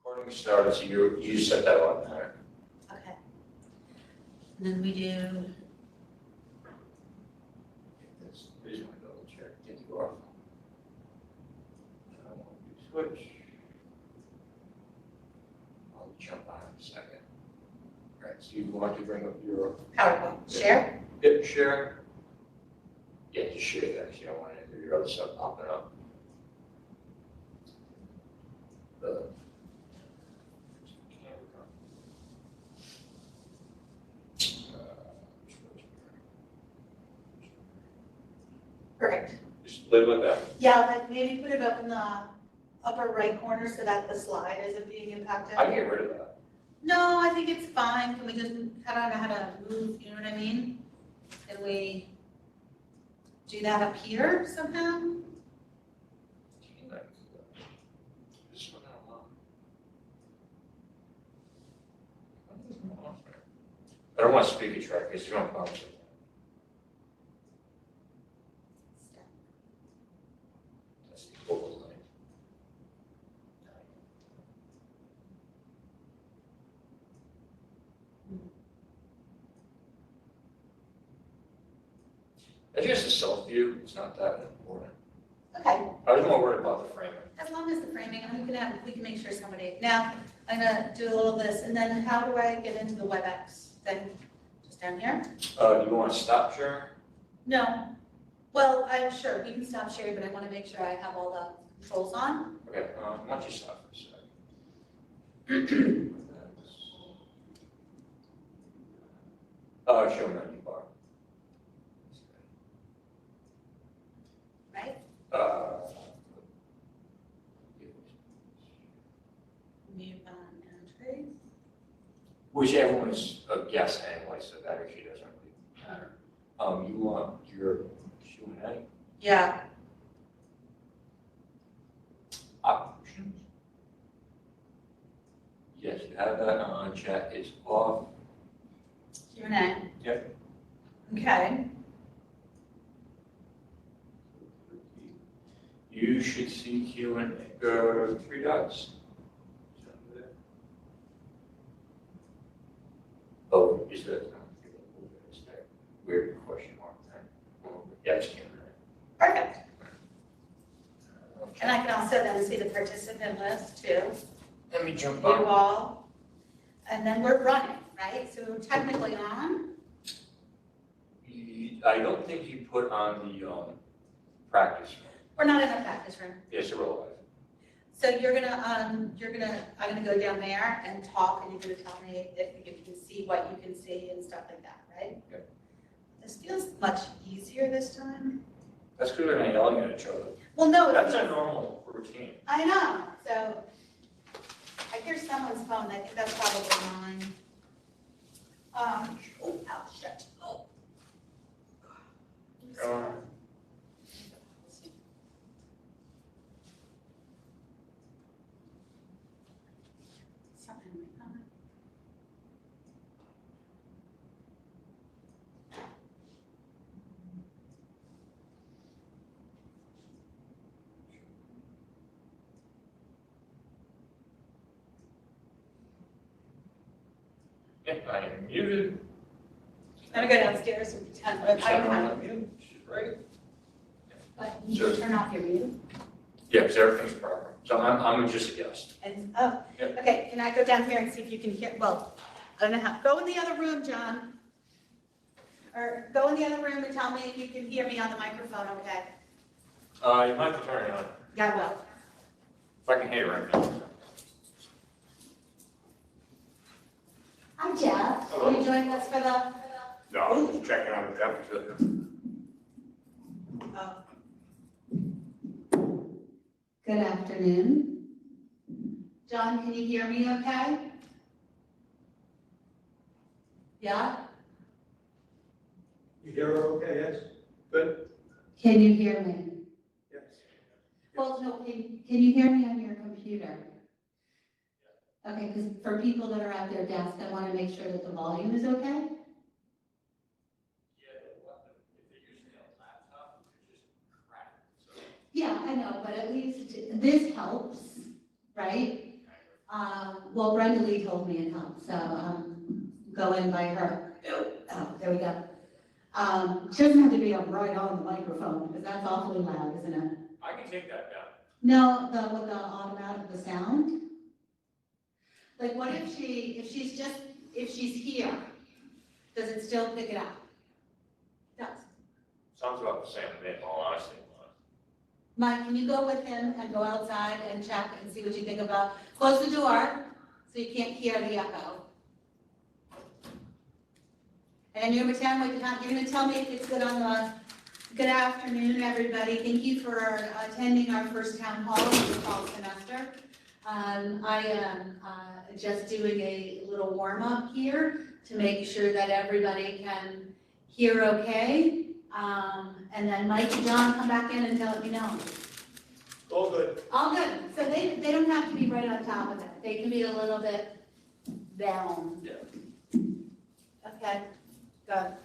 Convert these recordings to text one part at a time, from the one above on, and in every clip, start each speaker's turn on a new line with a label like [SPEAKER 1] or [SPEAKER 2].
[SPEAKER 1] Recording started, so you set that on there.
[SPEAKER 2] Okay. And then we do,
[SPEAKER 1] Please want to double check, get you off. I want to switch. I'll jump on in a second. All right, so you want to bring up your
[SPEAKER 2] PowerPoint, share?
[SPEAKER 1] hip share? Yeah, just share that, because you don't want any of your other stuff popping up.
[SPEAKER 2] Perfect.
[SPEAKER 1] Just leave it like that.
[SPEAKER 2] Yeah, like maybe put it up in the upper right corner so that the slide isn't being impacted.
[SPEAKER 1] I can get rid of that.
[SPEAKER 2] No, I think it's fine. Can we just, I don't know how to move, you know what I mean? Can we do that up here somehow?
[SPEAKER 1] This one I don't want to speak at track, because you don't problem. That's the overlay. That's just a self view, it's not that important.
[SPEAKER 2] Okay,
[SPEAKER 1] I was more worried about the framing.
[SPEAKER 2] as long as the framing, and we can make sure somebody, now, I'm gonna do a little of this, and then how do I get into the WebEx? Then, just down here?
[SPEAKER 1] Do you want to stop sharing?
[SPEAKER 2] No. Well, I'm sure, we can stop sharing, but I wanna make sure I have all the controls on.
[SPEAKER 1] Okay, why don't you stop for a second? Show menu bar.
[SPEAKER 2] Right? Mute on entry.
[SPEAKER 1] Whichever one's a guess anyway, so that actually doesn't really matter. You want your Q&A
[SPEAKER 2] Yeah,
[SPEAKER 1] options? Yes, you have that on, chat is off.
[SPEAKER 2] Q&A.
[SPEAKER 1] Yep.
[SPEAKER 2] Okay,
[SPEAKER 1] You should see Q&A, 3 dots. Oh, is that, weird question mark there. Yeah, it's Q&A.
[SPEAKER 2] perfect. And I can also then see the participant list too,
[SPEAKER 1] Let me jump
[SPEAKER 2] you
[SPEAKER 1] on.
[SPEAKER 2] all. And then we're running, right? So we're technically on.
[SPEAKER 1] I don't think you put on the practice room.
[SPEAKER 2] We're not in a practice room.
[SPEAKER 1] Yes, it will.
[SPEAKER 2] So I'm gonna go down there and talk, and you're gonna tell me if you can see what you can see and stuff like that, right?
[SPEAKER 1] Okay.
[SPEAKER 2] This feels much easier this time.
[SPEAKER 1] That's because we're not yelling at each other.
[SPEAKER 2] Well, no,
[SPEAKER 1] That's a normal routine.
[SPEAKER 2] I know, so I hear someone's phone, I think that's probably mine. Oh, shit. Oh. Something like that.
[SPEAKER 1] Yeah, I am muted.
[SPEAKER 2] I'm gonna go downstairs and pretend, but I don't have,
[SPEAKER 1] Mute. She's right.
[SPEAKER 2] but you should turn off your mute.
[SPEAKER 1] Yeah, because everything's proper. So I'm just a guest.
[SPEAKER 2] And,
[SPEAKER 1] Yep.
[SPEAKER 2] okay, can I go down here and see if you can hear, well, I don't know how, go in the other room, John. Or go in the other room and tell me if you can hear me on the microphone, okay?
[SPEAKER 1] You might have to turn it on.
[SPEAKER 2] Yeah, well.
[SPEAKER 1] If I can hear you right now.
[SPEAKER 2] Hi, Jeff.
[SPEAKER 1] Hello.
[SPEAKER 2] Are you joining us for the?
[SPEAKER 1] No, I'm just checking on the temperature.
[SPEAKER 2] Good afternoon. John, can you hear me okay? Yeah?
[SPEAKER 3] You hear her okay, yes? Good?
[SPEAKER 2] Can you hear me?
[SPEAKER 3] Yes.
[SPEAKER 2] Well, no, can you hear me on your computer? Okay, because for people that are at their desk, I want to make sure that the volume is okay. Yeah, I know, but at least this helps, right? Well, Brenda Lee told me it helped, so, go in by her. Oh, there we go. She doesn't have to be up right on the microphone, because that's awfully loud, isn't it?
[SPEAKER 1] I can take that down.
[SPEAKER 2] No, with the automatic, the sound. Like, what if if she's here, does it still pick it up? It does.
[SPEAKER 1] Sounds about the same to me, in all honesty.
[SPEAKER 2] Mike, can you go with him and go outside and check and see what you think about, close the door, so you can't hear the echo. And number 10, you're gonna tell me if it's good on the, good afternoon, everybody. Thank you for attending our first town hall of the fall semester. I am just doing a little warm up here to make sure that everybody can hear okay. And then Mike and John come back in and let me know.
[SPEAKER 3] All good.
[SPEAKER 2] All good. So they don't have to be right on top of it. They can be a little bit down.
[SPEAKER 1] Yeah.
[SPEAKER 2] Okay, good.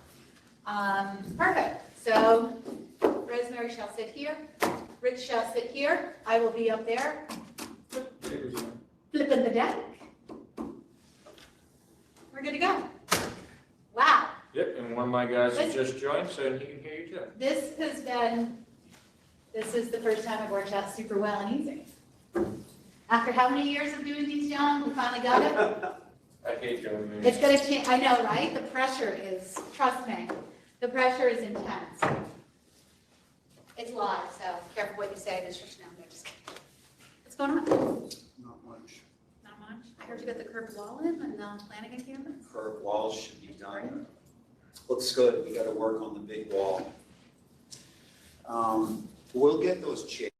[SPEAKER 2] Perfect. So Rosemary shall sit here. Rich shall sit here. I will be up there. Flipping the deck. We're good to go. Wow.
[SPEAKER 1] Yep, and one of my guys has just joined, so he can hear you too.
[SPEAKER 2] This is the first time I've worked out super well and easy. After how many years of doing these, John, we finally got it?
[SPEAKER 1] I hate doing these.
[SPEAKER 2] It's gonna change, I know, right? The pressure is, trust me, the pressure is intense. It's live, so careful what you say, Mr. Snow. No, just kidding. What's going on?
[SPEAKER 4] Not much.
[SPEAKER 2] Not much. I heard you got the curved wall in and Flanagan campus.
[SPEAKER 4] Curved walls should be done. Looks good. We gotta work on the big wall. We'll get those chairs.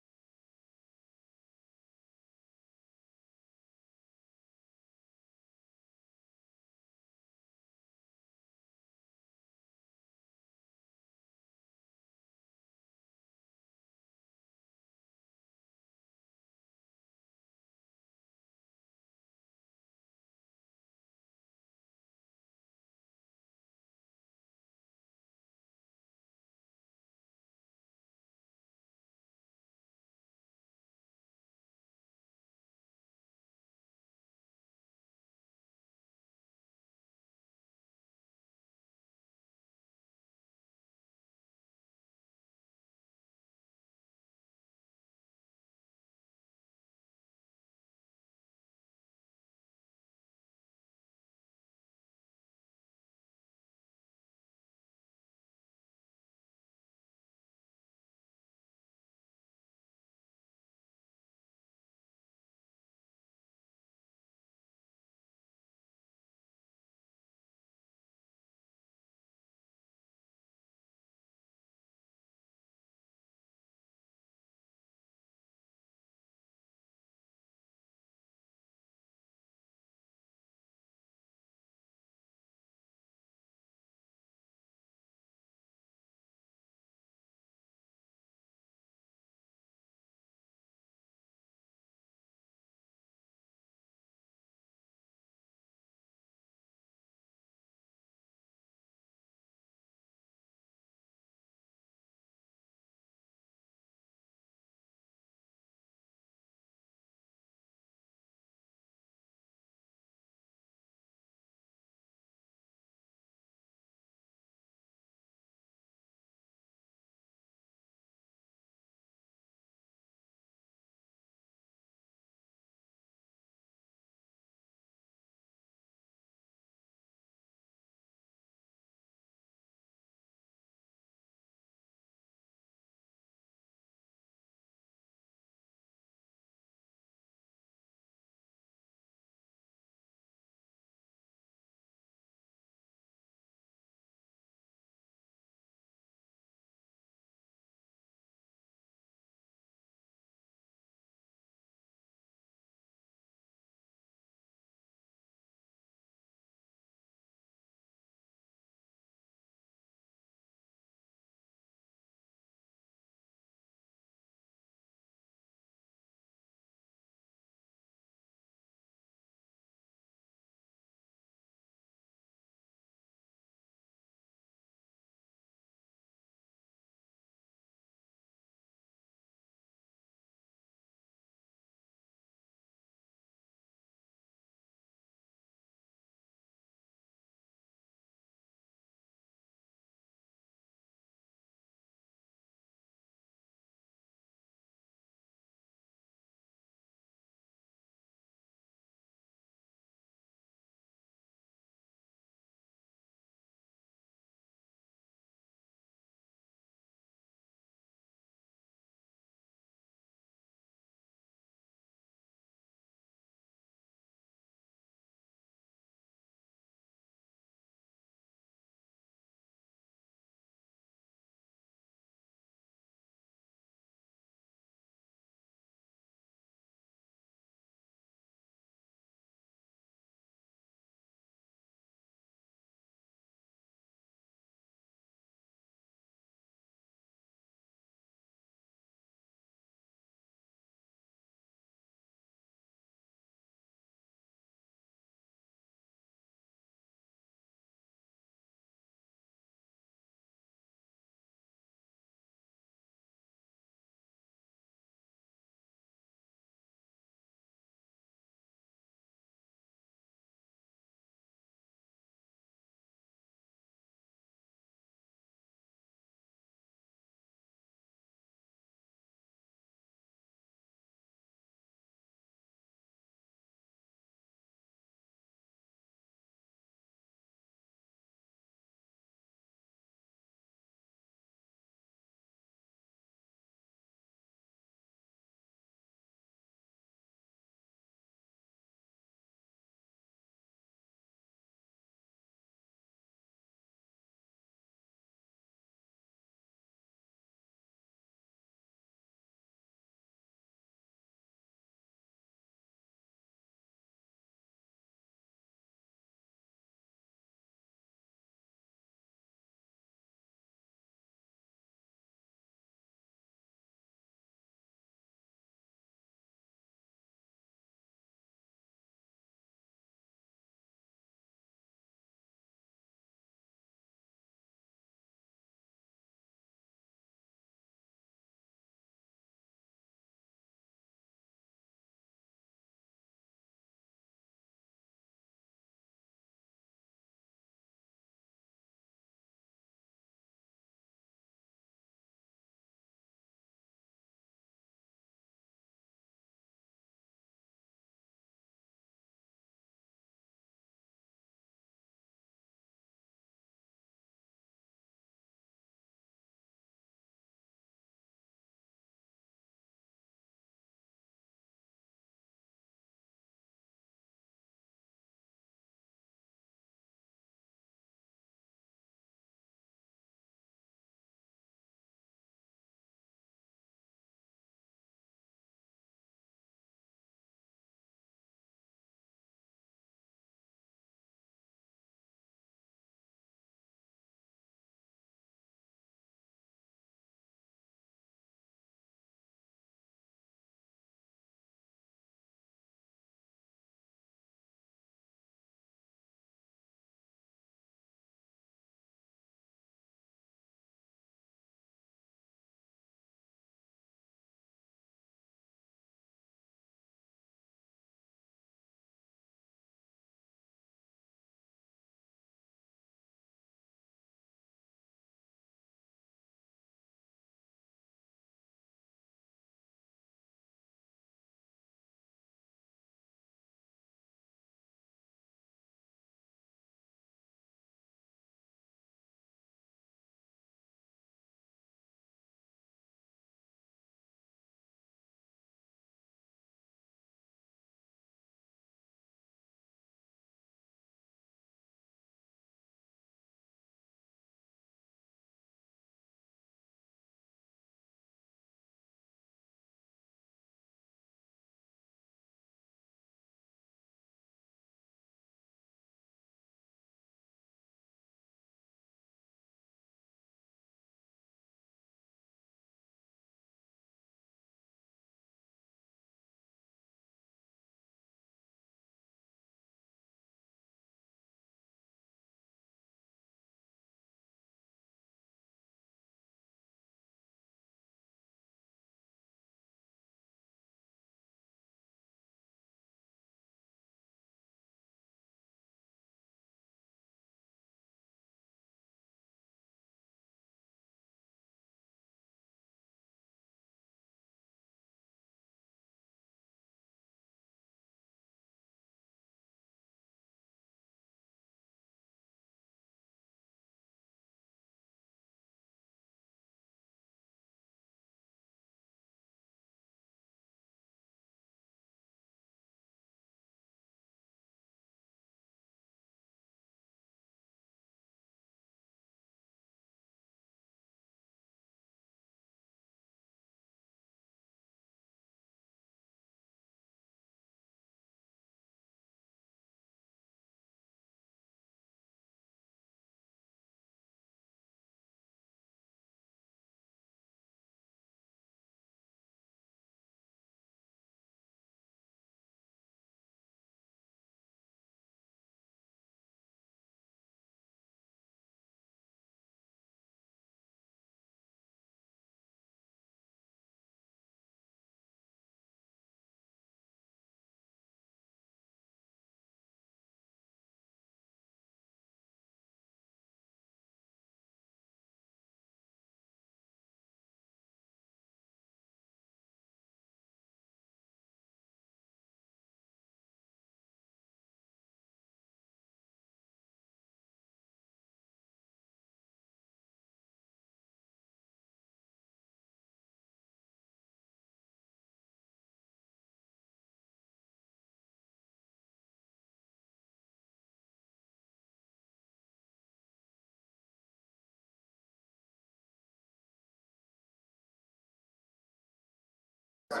[SPEAKER 5] Good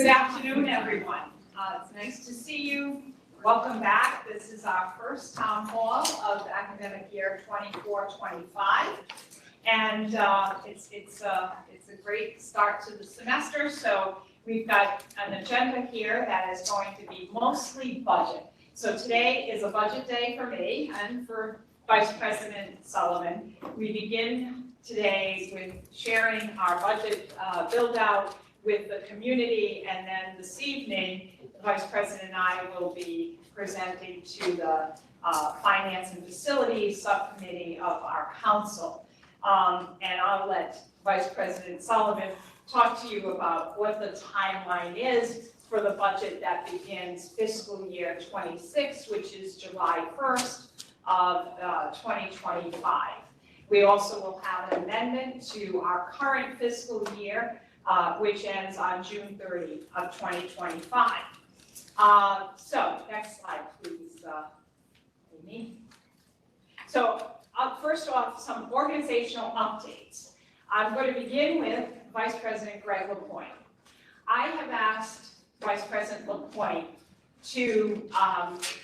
[SPEAKER 5] afternoon, everyone. It's nice to see you. Welcome back. This is our first town hall of the academic year 24-25. And it's a great start to the semester. So we've got an agenda here that is going to be mostly budget. So today is a budget day for me and for Vice President Sullivan. We begin today with sharing our budget build out with the community, and then this evening, the Vice President and I will be presenting to the Finance and Facilities Subcommittee of our council. And I'll let Vice President Sullivan talk to you about what the timeline is for the budget that begins fiscal year 26, which is July 1st of 2025. We also will have an amendment to our current fiscal year, which ends on June 30 of 2025. So next slide, please, Amy. So first off, some organizational updates. I'm going to begin with Vice President Greg LaPointe. I have asked Vice President LaPointe to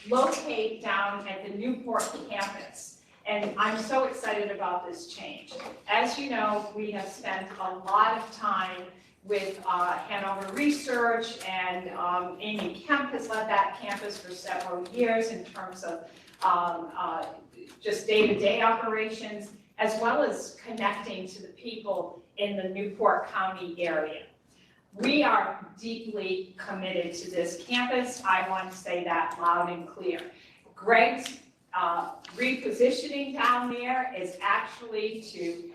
[SPEAKER 5] locate down at the Newport campus. And I'm so excited about this change. As you know, we have spent a lot of time with Hanover Research, and Amy Kemp has led that campus for several years in terms of just day-to-day operations, as well as connecting to the people in the Newport County area. We are deeply committed to this campus. I want to say that loud and clear. Greg's repositioning down there is actually to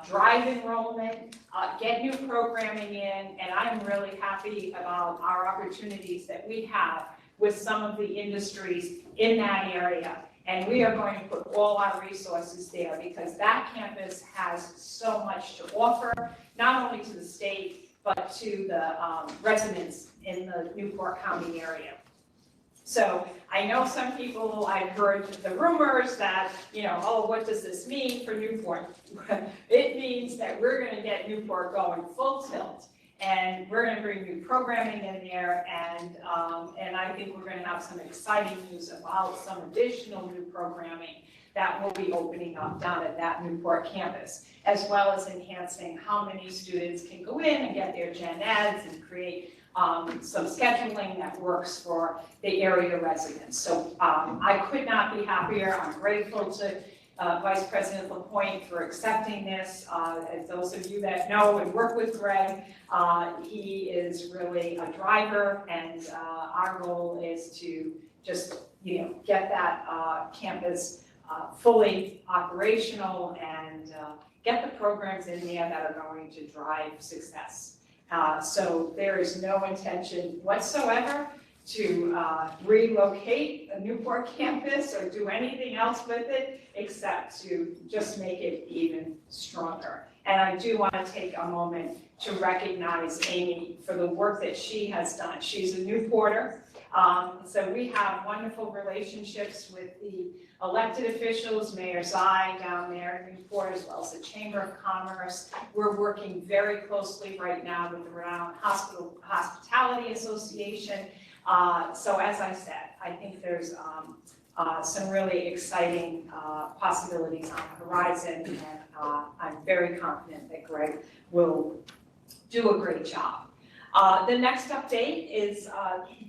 [SPEAKER 5] drive enrollment, get new programming in, and I am really happy about our opportunities that we have with some of the industries in that area. And we are going to put all our resources there because that campus has so much to offer, not only to the state, but to the residents in the Newport County area. So I know some people, I've heard the rumors that, oh, what does this mean for Newport? It means that we're going to get Newport going full tilt, and we're going to bring new programming in there, and I think we're going to have some exciting news about some additional new programming that will be opening up down at that Newport campus, as well as enhancing how many students can go in and get their gen eds and create some scheduling that works for the area residents. So I could not be happier. I'm grateful to Vice President LaPointe for accepting this. As those of you that know and work with Greg, he is really a driver, and our goal is to just get that campus fully operational and get the programs in there that are going to drive success. So there is no intention whatsoever to relocate a Newport campus or do anything else with it except to just make it even stronger. And I do want to take a moment to recognize Amy for the work that she has done. She's a Newporter, so we have wonderful relationships with the elected officials, Mayor Zai down there in Newport, as well as the Chamber of Commerce. We're working very closely right now with the Rhode Hospitality Association. So as I said, I think there's some really exciting possibilities on the horizon, and I'm very confident that Greg will do a great job. The next update is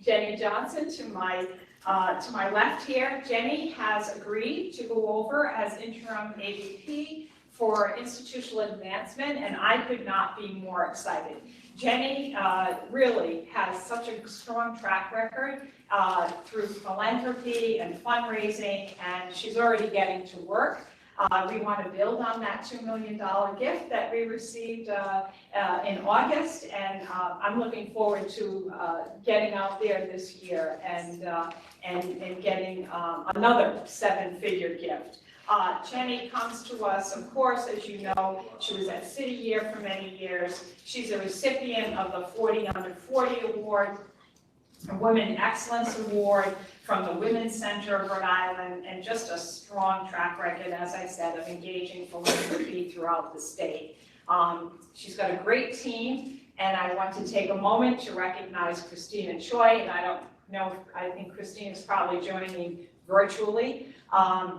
[SPEAKER 5] Jenny Johnson to my left here. Jenny has agreed to go over as interim AVP for institutional advancement, and I could not be more excited. Jenny really has such a strong track record through philanthropy and fundraising, and she's already getting to work. We want to build on that $2 million gift that we received in August, and I'm looking forward to getting out there this year and getting another 7-figure gift. Jenny comes to us, of course, as you know, she was at City Year for many years. She's a recipient of the 40 Under 40 Award, a Women Excellence Award from the Women's Center of Rhode Island, and just a strong track record, as I said, of engaging philanthropy throughout the state. She's got a great team, and I want to take a moment to recognize Christina Choi, and I don't know, I think Christina's probably joining virtually.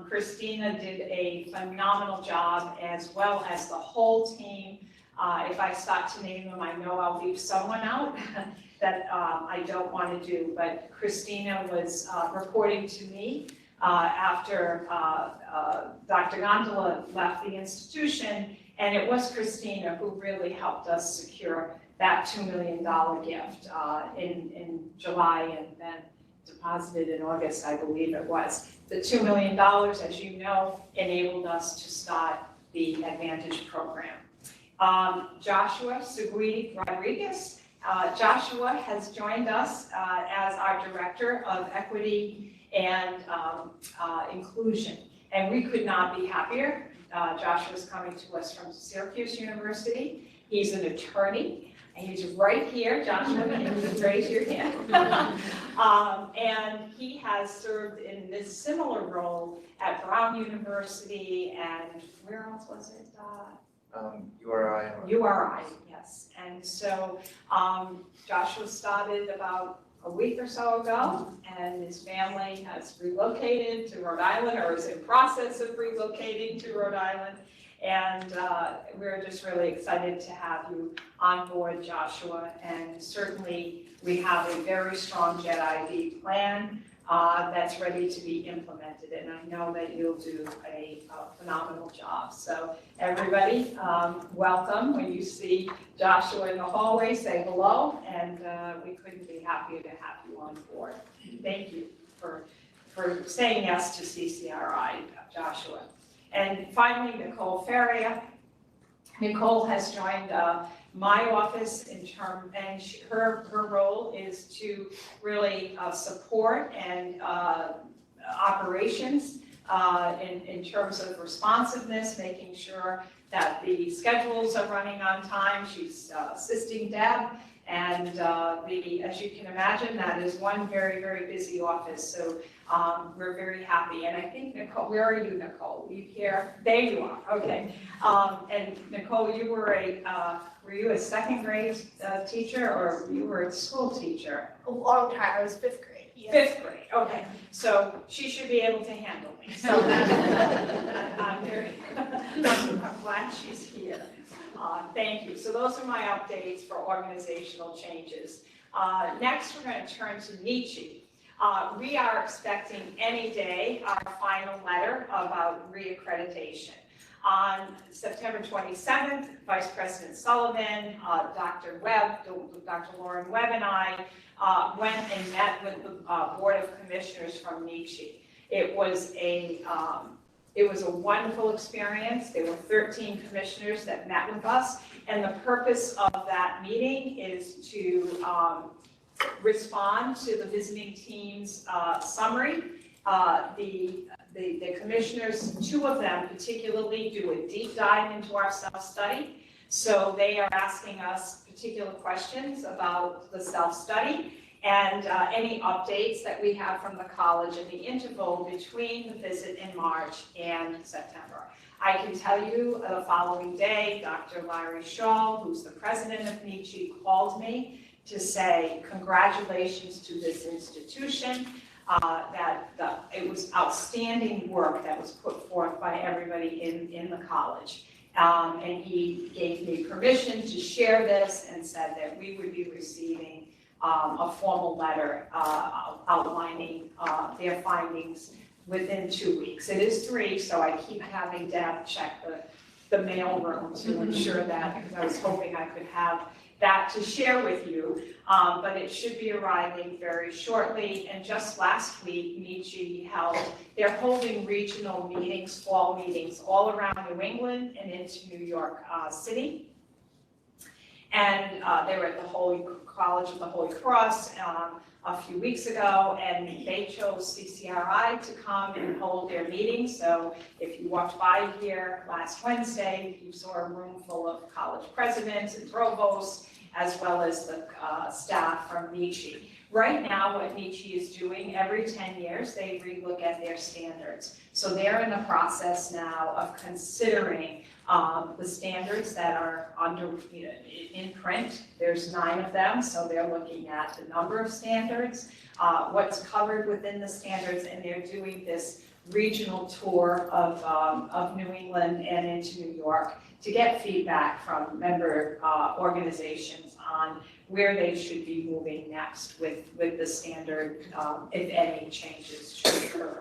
[SPEAKER 5] Christina did a phenomenal job, as well as the whole team. If I start to name them, I know I'll leave someone out that I don't want to do, but Christina was reporting to me after Dr. Gondola left the institution, and it was Christina who really helped us secure that $2 million gift in July and then deposited in August, I believe it was. The $2 million, as you know, enabled us to start the Advantage program. Joshua Seguí Rodriguez. Joshua has joined us as our Director of Equity and Inclusion, and we could not be happier. Joshua's coming to us from Syracuse University. He's an attorney, and he's right here. Joshua, you can raise your hand. And he has served in this similar role at Brown University, and where else was it?
[SPEAKER 1] URI.
[SPEAKER 5] URI, yes. And so Joshua started about a week or so ago, and his family has relocated to Rhode Island, or is in process of relocating to Rhode Island. And we're just really excited to have you on board, Joshua. And certainly we have a very strong JET ID plan that's ready to be implemented. And I know that you'll do a phenomenal job. So everybody, welcome. When you see Joshua in the hallway, say hello. And we couldn't be happier to have you on board. Thank you for saying yes to CCRI, Joshua. And finally, Nicole Ferrier. Nicole has joined my office in term, and her role is to really support and operations in terms of responsiveness, making sure that the schedules are running on time. She's assisting Deb, and as you can imagine, that is one very, very busy office. So we're very happy. And I think, Nicole, where are you, Nicole? You here? There you are. Okay. And Nicole, you were you a second grade teacher, or you were a school techer?
[SPEAKER 6] A long time. I was fifth grade. Yeah.
[SPEAKER 5] Fifth grade. Okay. So she should be able to handle me. So I'm glad she's here. Thank you. So those are my updates for organizational changes. Next, we're going to turn to Nietzsche. We are expecting any day our final letter about reaccreditation. On September 27th, Vice President Sullivan, Dr. Lauren Webb, and I went and met with the Board of Commissioners from Nietzsche. It was a wonderful experience. There were 13 commissioners that met with us, and the purpose of that meeting is to respond to the visiting team's summary. The commissioners, two of them particularly, do a deep dive into our self-study. So they are asking us particular questions about the self-study and any updates that we have from the college in the interval between the visit in March and September. I can tell you the following day, Dr. Larry Shaw, who's the president of Nietzsche, called me to say congratulations to this institution, it was outstanding work that was put forth by everybody in the college. And he gave me permission to share this and said that we would be receiving a formal letter outlining their findings within 2 weeks. It is 3, so I keep having Deb check the mail room to ensure that, because I was hoping I could have that to share with you, but it should be arriving very shortly. And just last week, Nietzsche they're holding regional meetings, fall meetings, all around New England and into New York City. And they were at the College of the Holy Cross a few weeks ago, and they chose CCRI to come and hold their meeting. So if you walked by here last Wednesday, you saw a room full of college presidents and provosts, as well as the staff from Nietzsche. Right now, what Nietzsche is doing, every 10 years, they relook at their standards. So they're in the process now of considering the standards that are under, in print. There's 9 of them, so they're looking at the number of standards, what's covered within the standards, and they're doing this regional tour of New England and into New York to get feedback from member organizations on where they should be moving next with the standard, if any changes should occur.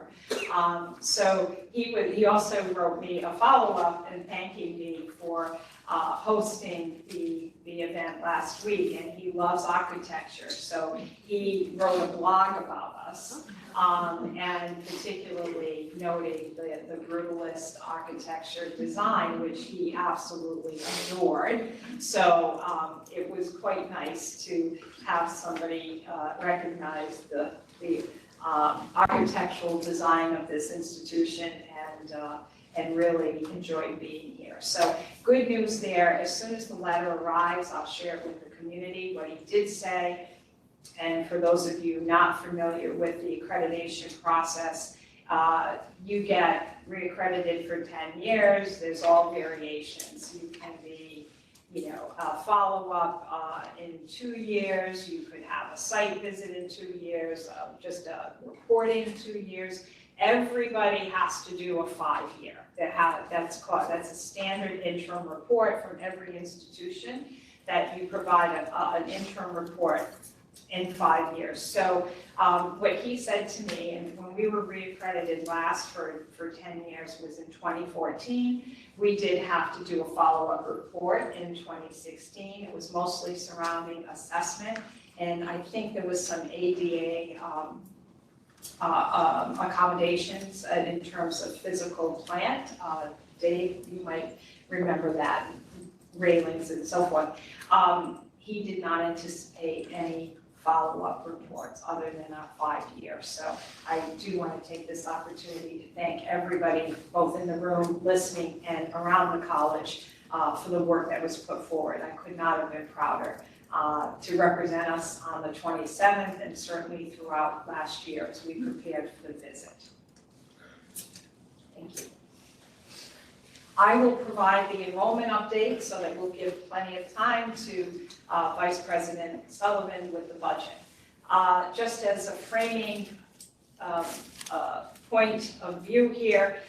[SPEAKER 5] So he also wrote me a follow-up and thanking me for hosting the event last week, and he loves architecture, so he wrote a blog about us, and particularly noting the brutalist architecture design, which he absolutely adored. So it was quite nice to have somebody recognize the architectural design of this institution, and really enjoyed being here. So good news there. As soon as the letter arrives, I'll share it with the community, what he did say. And for those of you not familiar with the accreditation process, you get reaccredited for 10 years. There's all variations. You can be, a follow-up in 2 years. You could have a site visit in 2 years, just a reporting in 2 years. Everybody has to do a 5-year. That's a standard interim report from every institution, that you provide an interim report in 5 years. So what he said to me, and when we were reaccredited last for 10 years was in 2014, we did have to do a follow-up report in 2016. It was mostly surrounding assessment, and I think there was some ADA accommodations in terms of physical plant. Dave, you might remember that, railings and so forth. He did not anticipate any follow-up reports other than a 5-year. So I do want to take this opportunity to thank everybody, both in the room, listening, and around the college for the work that was put forward. I could not have been prouder to represent us on the 27th, and certainly throughout last year as we prepared for the visit. Thank you. I will provide the enrollment update so that we'll give plenty of time to Vice President Sullivan with the budget. Just as a framing point of view here,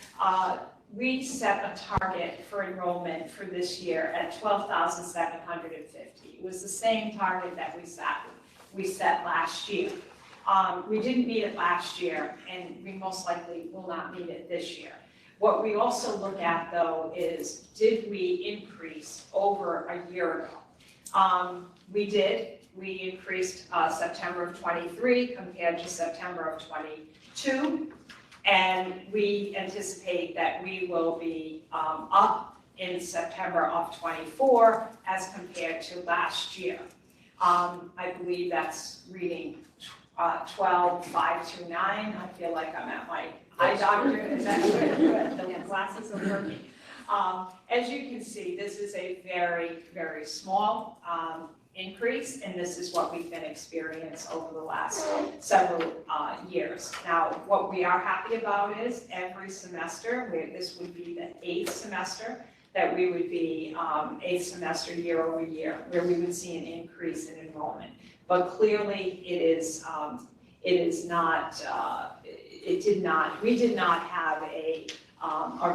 [SPEAKER 5] we set a target for enrollment for this year at 12,750. It was the same target that we set last year. We didn't meet it last year, and we most likely will not meet it this year. What we also look at, though, is did we increase over a year ago? We did. We increased September of 23 compared to September of 22, and we anticipate that we will be up in September of 24 as compared to last year. I believe that's reading 12,529. I feel like I'm at my eye doctor. Is that good? The glasses are working. As you can see, this is a very, very small increase, and this is what we've been experiencing over the last several years. Now, what we are happy about is every semester, this would be the 8th semester, that we would be 8th semester year over year, where we would see an increase in enrollment. But clearly, we did not have a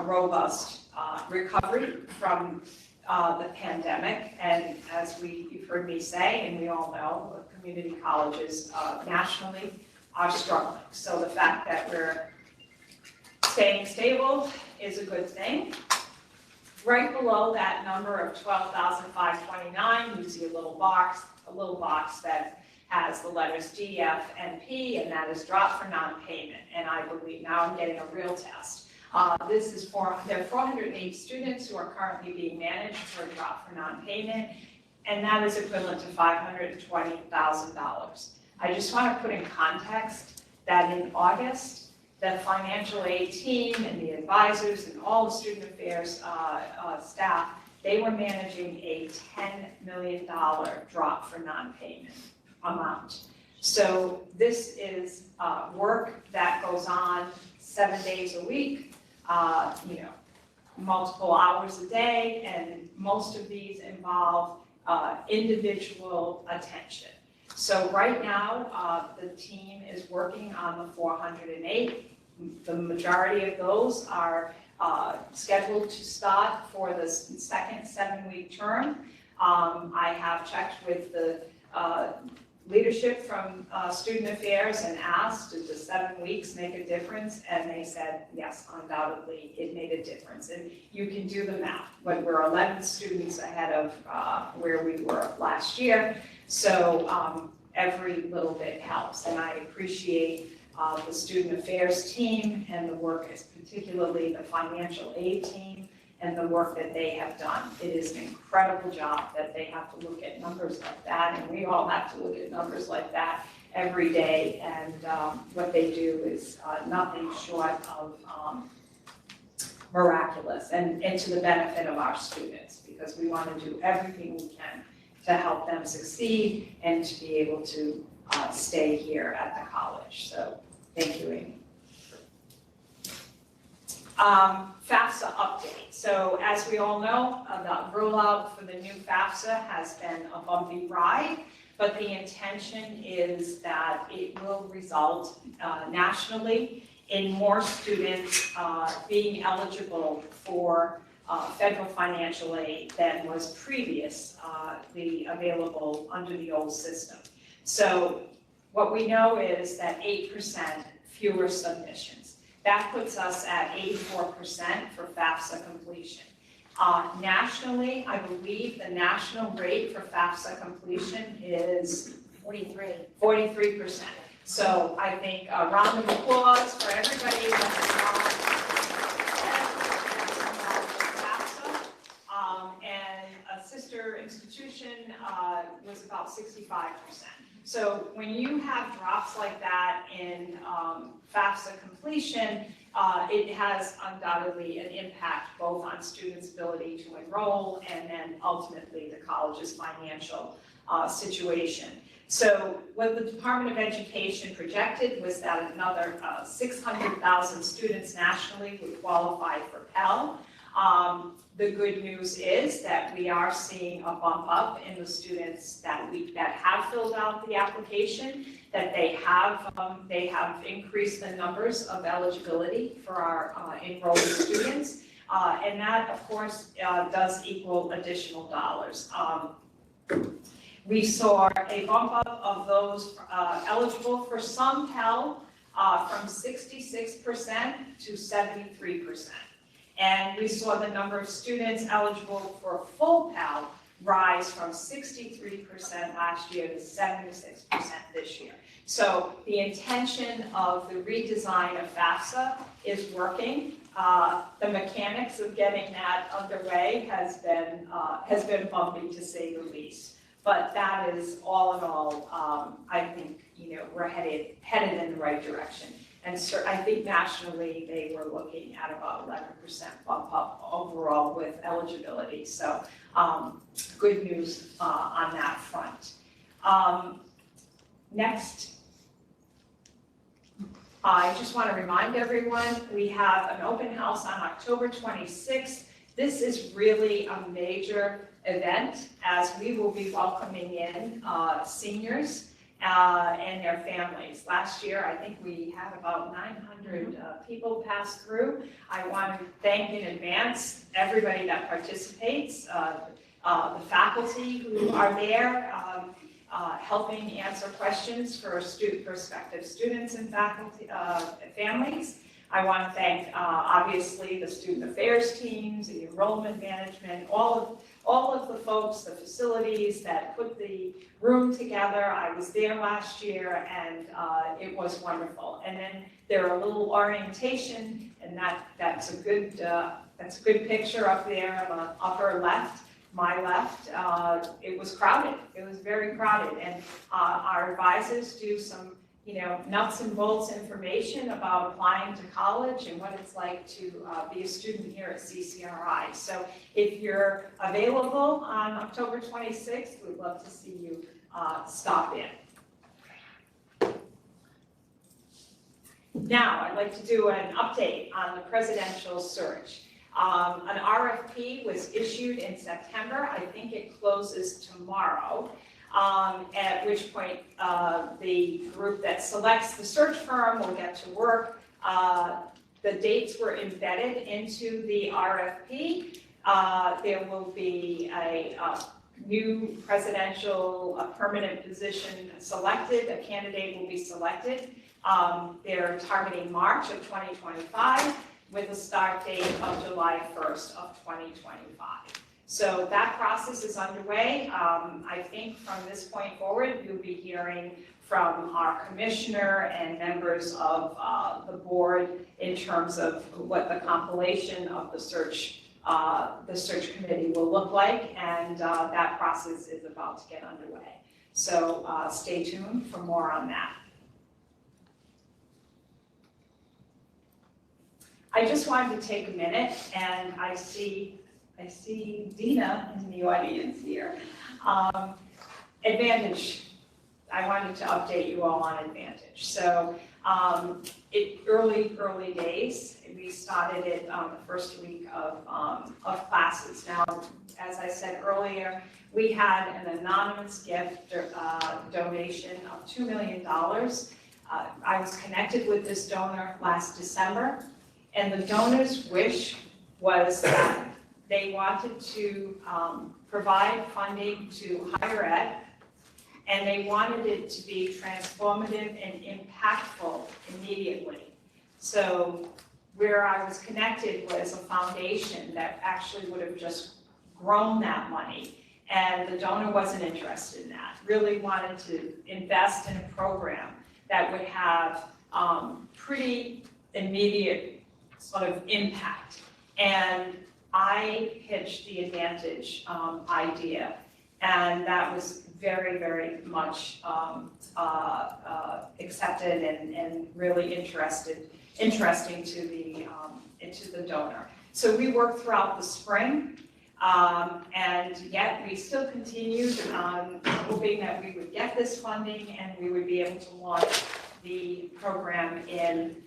[SPEAKER 5] robust recovery from the pandemic, and as you've heard me say, and we all know, community colleges nationally are struggling. So the fact that we're staying stable is a good thing. Right below that number of 12,529, you see a little box that has the letters D, F, and P, and that is dropped for non-payment. And I believe now I'm getting a real test. There are 408 students who are currently being managed for a drop for non-payment, and that is equivalent to $520,000. I just want to put in context that in August, the financial aid team and the advisors and all the student affairs staff, they were managing a $10 million drop for non-payment amount. So this is work that goes on 7 days a week, multiple hours a day, and most of these involve individual attention. So right now, the team is working on the 408. The majority of those are scheduled to start for the second 7-week term. I have checked with the leadership from Student Affairs and asked, did the 7 weeks make a difference? And they said, yes, undoubtedly, it made a difference. And you can do the math, but we're 11 students ahead of where we were last year. So every little bit helps. And I appreciate the Student Affairs team and the work, particularly the financial aid team, and the work that they have done. It is an incredible job that they have to look at numbers like that, and we all have to look at numbers like that every day, and what they do is nothing short of miraculous, and to the benefit of our students, because we want to do everything we can to help them succeed and to be able to stay here at the college. So thank you, Amy. FAFSA update. So as we all know, the rollout for the new FAFSA has been a bumpy ride, but the intention is that it will result nationally in more students being eligible for federal financial aid than was previously available under the old system. So what we know is that 8% fewer submissions. That puts us at 84% for FAFSA completion. Nationally, I believe the national rate for FAFSA completion is 43%. So I think a round of applause for everybody that's involved in FAFSA. And a sister institution was about 65%. So when you have drops like that in FAFSA completion, it has undoubtedly an impact both on students' ability to enroll and then ultimately the college's financial situation. So what the Department of Education projected was that another 600,000 students nationally would qualify for Pell. The good news is that we are seeing a bump up in the students that have filled out the application, that they have increased the numbers of eligibility for our enrolled students, and that of course does equal additional dollars. We saw a bump up of those eligible for some Pell from 66% to 73%. And we saw the number of students eligible for full Pell rise from 63% last year to 76% this year. So the intention of the redesign of FAFSA is working. The mechanics of getting that underway has been bumpy to say the least. But that is all in all, I think we're headed in the right direction. And so I think nationally they were looking at about 11% bump up overall with eligibility. So good news on that front. Next, I just want to remind everyone we have an open house on October 26th. This is really a major event as we will be welcoming in seniors and their families. Last year, I think we had about 900 people pass through. I want to thank in advance everybody that participates, the faculty who are there helping answer questions for prospective students and faculty, families. I want to thank, obviously, the student affairs teams, the enrollment management, all of the folks, the facilities that put the room together. I was there last year, and it was wonderful. And then there are a little orientation, and that's a good picture up there on the upper left. my left, it was crowded. It was very crowded. And our advisors do some, nuts and bolts information about applying to college and what it's like to be a student here at CCRI. So if you're available on October 26th, we'd love to see you stop in. Now, I'd like to do an update on the presidential search. An RFP was issued in September. I think it closes tomorrow, at which point the group that selects the search firm will get to work. The dates were embedded into the RFP. There will be a new presidential permanent position selected. A candidate will be selected. They're targeting March of 2025 with a start date of July 1st of 2025. So that process is underway. I think from this point forward, you'll be hearing from our commissioner and members of the board in terms of what the compilation of the search committee will look like, and that process is about to get underway. So stay tuned for more on that. I just wanted to take a minute, and I see Dina in the audience here. Advantage, I wanted to update you all on Advantage. So early days, we started it the first week of classes. Now, as I said earlier, we had an anonymous gift donation of $2 million. I was connected with this donor last December. And the donor's wish was that they wanted to provide funding to higher ed, and they wanted it to be transformative and impactful immediately. So where I was connected was a foundation that actually would have just grown that money, and the donor wasn't interested in that, really wanted to invest in a program that would have pretty immediate sort of impact. And I pitched the Advantage idea, and that was very, very much accepted and really interesting to the donor. So we worked throughout the spring, and yet we still continued hoping that we would get this funding and we would be able to launch the program in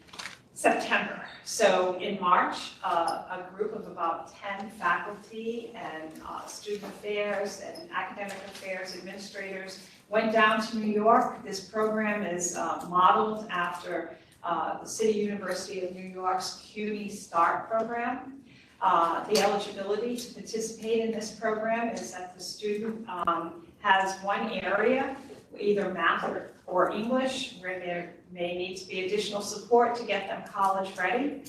[SPEAKER 5] September. So in March, a group of about 10 faculty and student affairs and academic affairs administrators went down to New York. This program is modeled after the City University of New York's CUNY START program. The eligibility to participate in this program is that the student has one area, either math or English, where there may need to be additional support to get them college ready.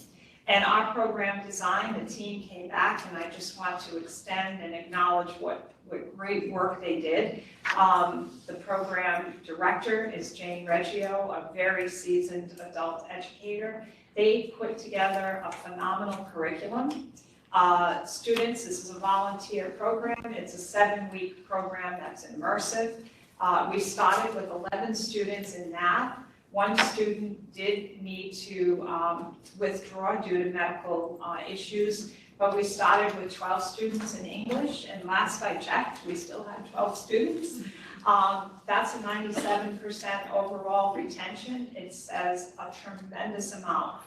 [SPEAKER 5] And our program design, the team came back, and I just want to extend and acknowledge what great work they did. The program director is Jane Reggio, a very seasoned adult educator. They put together a phenomenal curriculum. Students, this is a volunteer program. It's a 7-week program that's immersive. We started with 11 students in math. One student did need to withdraw due to medical issues, but we started with 12 students in English, and last I checked, we still had 12 students. That's a 97% overall retention. It says a tremendous amount.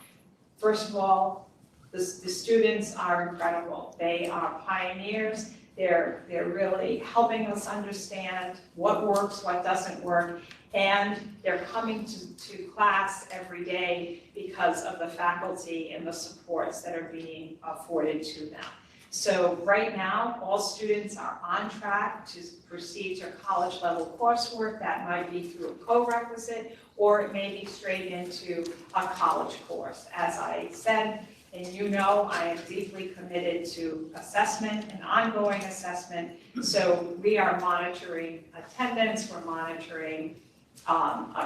[SPEAKER 5] First of all, the students are incredible. They are pioneers. They're really helping us understand what works, what doesn't work, and they're coming to class every day because of the faculty and the supports that are being afforded to them. So right now, all students are on track to proceed to college level coursework. That might be through a co-requisite, or it may be straight into a college course. As I said, and you know, I am deeply committed to assessment and ongoing assessment. So we are monitoring attendance, we're monitoring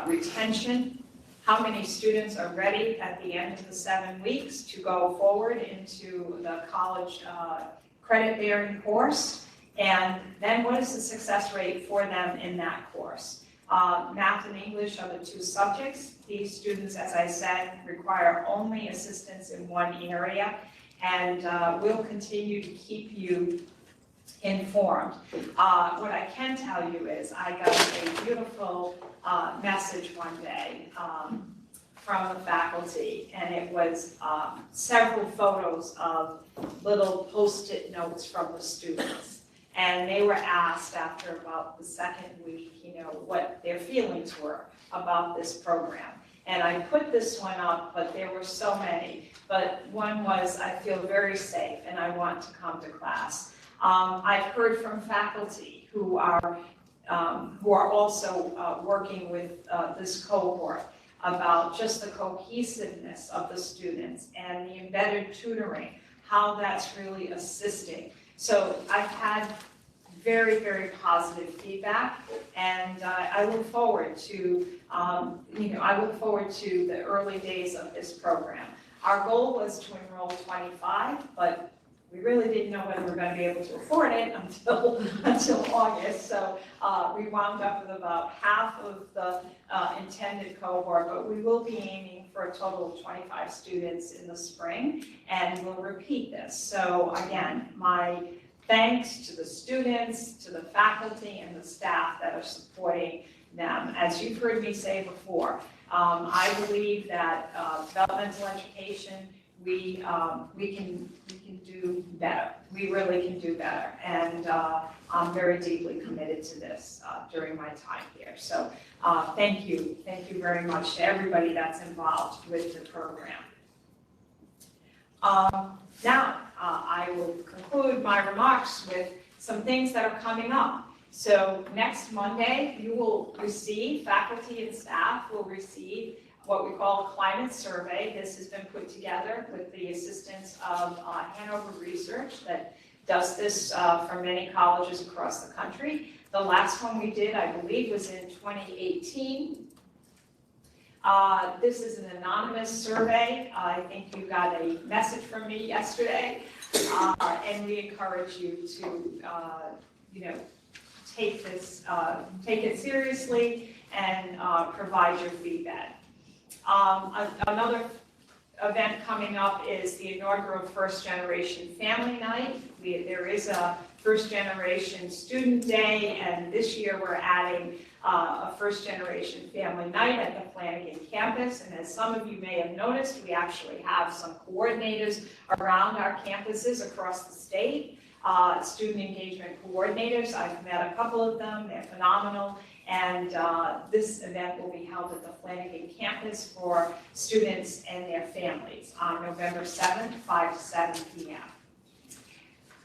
[SPEAKER 5] retention, how many students are ready at the end of the 7 weeks to go forward into the college credit-bearing course, And then what is the success rate for them in that course? Math and English are the two subjects. These students, as I said, require only assistance in one area, and we'll continue to keep you informed. What I can tell you is I got a beautiful message one day from the faculty, and it was several photos of little Post-it notes from the students. And they were asked after about the second week, what their feelings were about this program. And I put this one up, but there were so many. But one was, I feel very safe and I want to come to class. I've heard from faculty who are also working with this cohort about just the cohesiveness of the students and the embedded tutoring, how that's really assisting. So I've had very, very positive feedback, and I look forward to, the early days of this program. Our goal was to enroll 25, but we really didn't know whether we were going to be able to afford it until August. So we wound up with about half of the intended cohort, but we will be aiming for a total of 25 students in the spring, and we'll repeat this. So again, my thanks to the students, to the faculty, and the staff that are supporting them. As you've heard me say before, I believe that developmental education, we can do better. We really can do better, and I'm very deeply committed to this during my time here. So thank you very much to everybody that's involved with the program. Now, I will conclude my remarks with some things that are coming up. So next Monday, you will receive, faculty and staff will receive what we call a climate survey. This has been put together with the assistance of Hanover Research that does this for many colleges across the country. The last one we did, I believe, was in 2018. This is an anonymous survey. I think you got a message from me yesterday, and we encourage you to, take it seriously and provide your feedback. Another event coming up is the inaugural First Generation Family Night. There is a First Generation Student Day, and this year we're adding a First Generation Family Night at the Flanagan campus. And as some of you may have noticed, we actually have some coordinators around our campuses across the state, student engagement coordinators. I've met a couple of them, they're phenomenal. And this event will be held at the Flanagan campus for students and their families on November 7th, 5 to 7 p.m.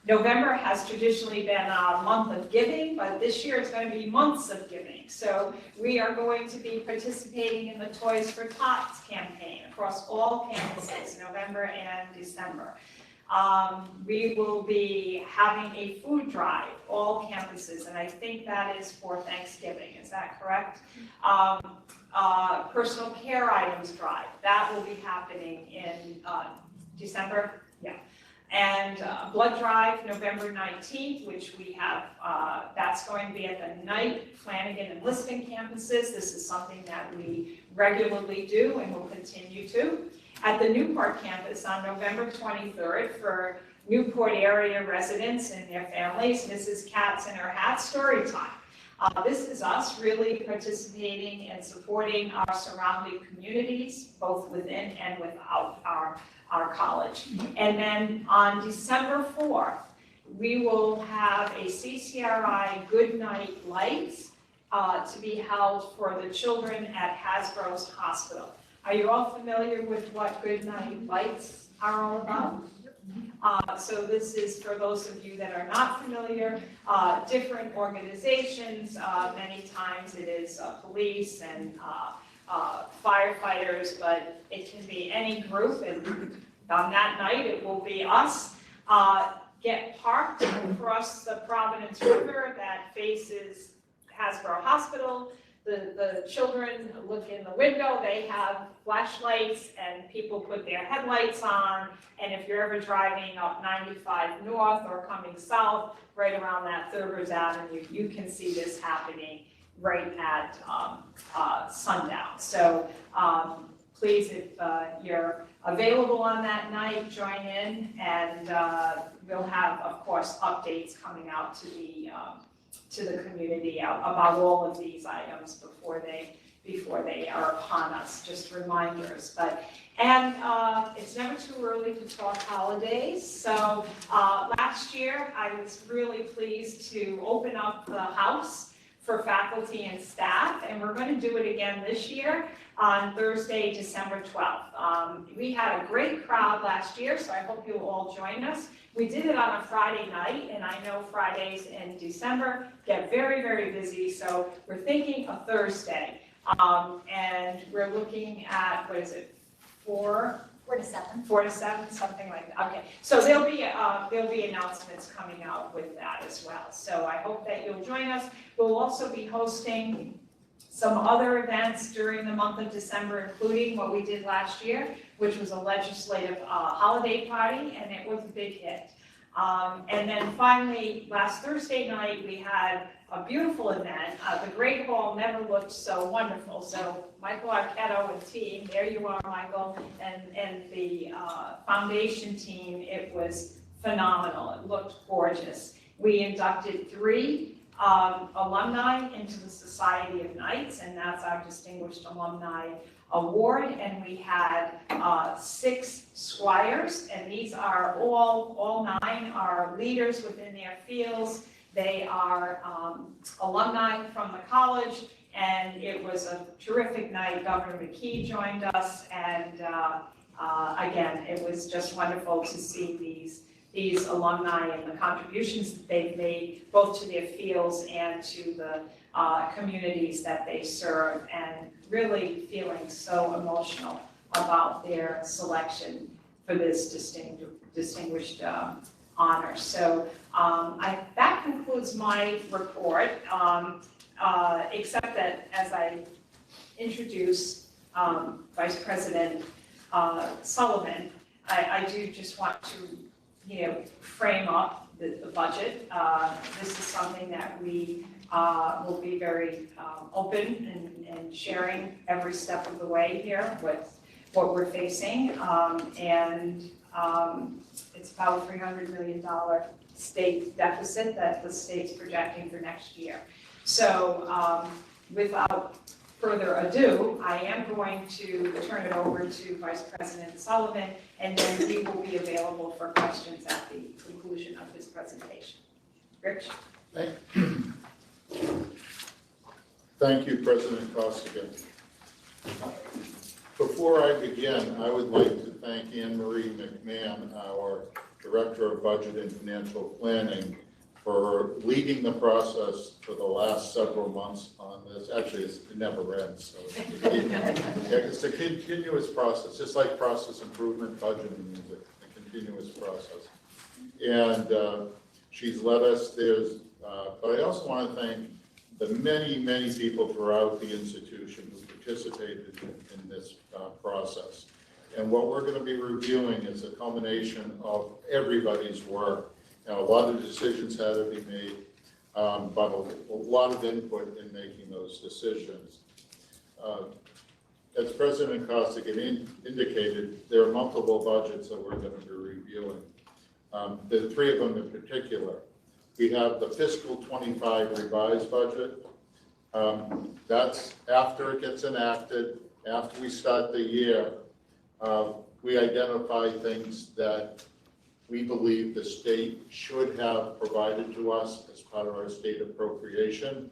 [SPEAKER 5] November has traditionally been a month of giving, but this year it's going to be months of giving. So we are going to be participating in the Toys for Tots campaign across all campuses, November and December. We will be having a food drive, all campuses, and I think that is for Thanksgiving. Is that correct? Personal care items drive, that will be happening in December. Yeah. And blood drive, November 19th, which we have, that's going to be at the Knight, Flanagan, and Lisbon campuses. This is something that we regularly do and will continue to. At the Newport campus on November 23rd for Newport area residents and their families, Mrs. Cats and Her Hat Story Time. This is us really participating and supporting our surrounding communities, both within and without our college. And then on December 4th, we will have a CCRI Good Night Lights to be held for the children at Hasbro's Hospital. Are you all familiar with what Good Night Lights are all about? So this is for those of you that are not familiar, different organizations, many times it is police and firefighters, but it can be any group, and on that night it will be us, get parked across the Providence River that faces Hasbro Hospital. the children look in the window, they have flashlights, and people put their headlights on. And if you're ever driving up 95 North or coming south, right around that Thurber's Avenue, you can see this happening right at sundown. So please, if you're available on that night, join in, and we'll have, of course, updates coming out to the community about all of these items before they are upon us, just reminders. And it's never too early to talk holidays. So last year, I was really pleased to open up the house for faculty and staff, and we're going to do it again this year on Thursday, December 12th. We had a great crowd last year, so I hope you'll all join us. We did it on a Friday night, and I know Fridays in December get very, very busy, so we're thinking a Thursday. And we're looking at, what is it, 4 to 7, something like that. Okay, so there'll be announcements coming out with that as well. So I hope that you'll join us. We'll also be hosting some other events during the month of December, including what we did last year, which was a legislative holiday party, and it was a big hit. And then finally, last Thursday night, we had a beautiful event. The Great Hall never looked so wonderful. So Michael Arquetto and team, there you are, Michael, and the foundation team, it was phenomenal. It looked gorgeous. We inducted 3 alumni into the Society of Knights, and that's our Distinguished Alumni Award. And we had 6 squires, and these are all 9 are leaders within their fields. They are alumni from the college, and it was a terrific night. Governor McKee joined us, and again, it was just wonderful to see these alumni and the contributions that they've made both to their fields and to the communities that they serve, and really feeling so emotional about their selection for this distinguished honor. So that concludes my report, except that as I introduce Vice President Sullivan, I do just want to frame up the budget. This is something that we will be very open and sharing every step of the way here with what we're facing. And it's about a $300 million state deficit that the state's projecting for next year. So without further ado, I am going to turn it over to Vice President Sullivan, and then he will be available for questions at the conclusion of his presentation. Rich?
[SPEAKER 7] Thank you, President Costigan. Before I begin, I would like to thank Anne Marie McMahon, our Director of Budget and Financial Planning, for leading the process for the last several months on this. Actually, it never ends. So it's a continuous process, just like process improvement budgeting is a continuous process. And she's led us. But I also want to thank the many people throughout the institution who participated in this process. And what we're going to be reviewing is a culmination of everybody's work. Now, a lot of decisions had to be made, but a lot of input in making those decisions. As President Costigan indicated, there are multiple budgets that we're going to be reviewing. The 3 of them in particular. We have the fiscal 25 revised budget. That's after it gets enacted, after we start the year, we identify things that we believe the state should have provided to us as part of our state appropriation.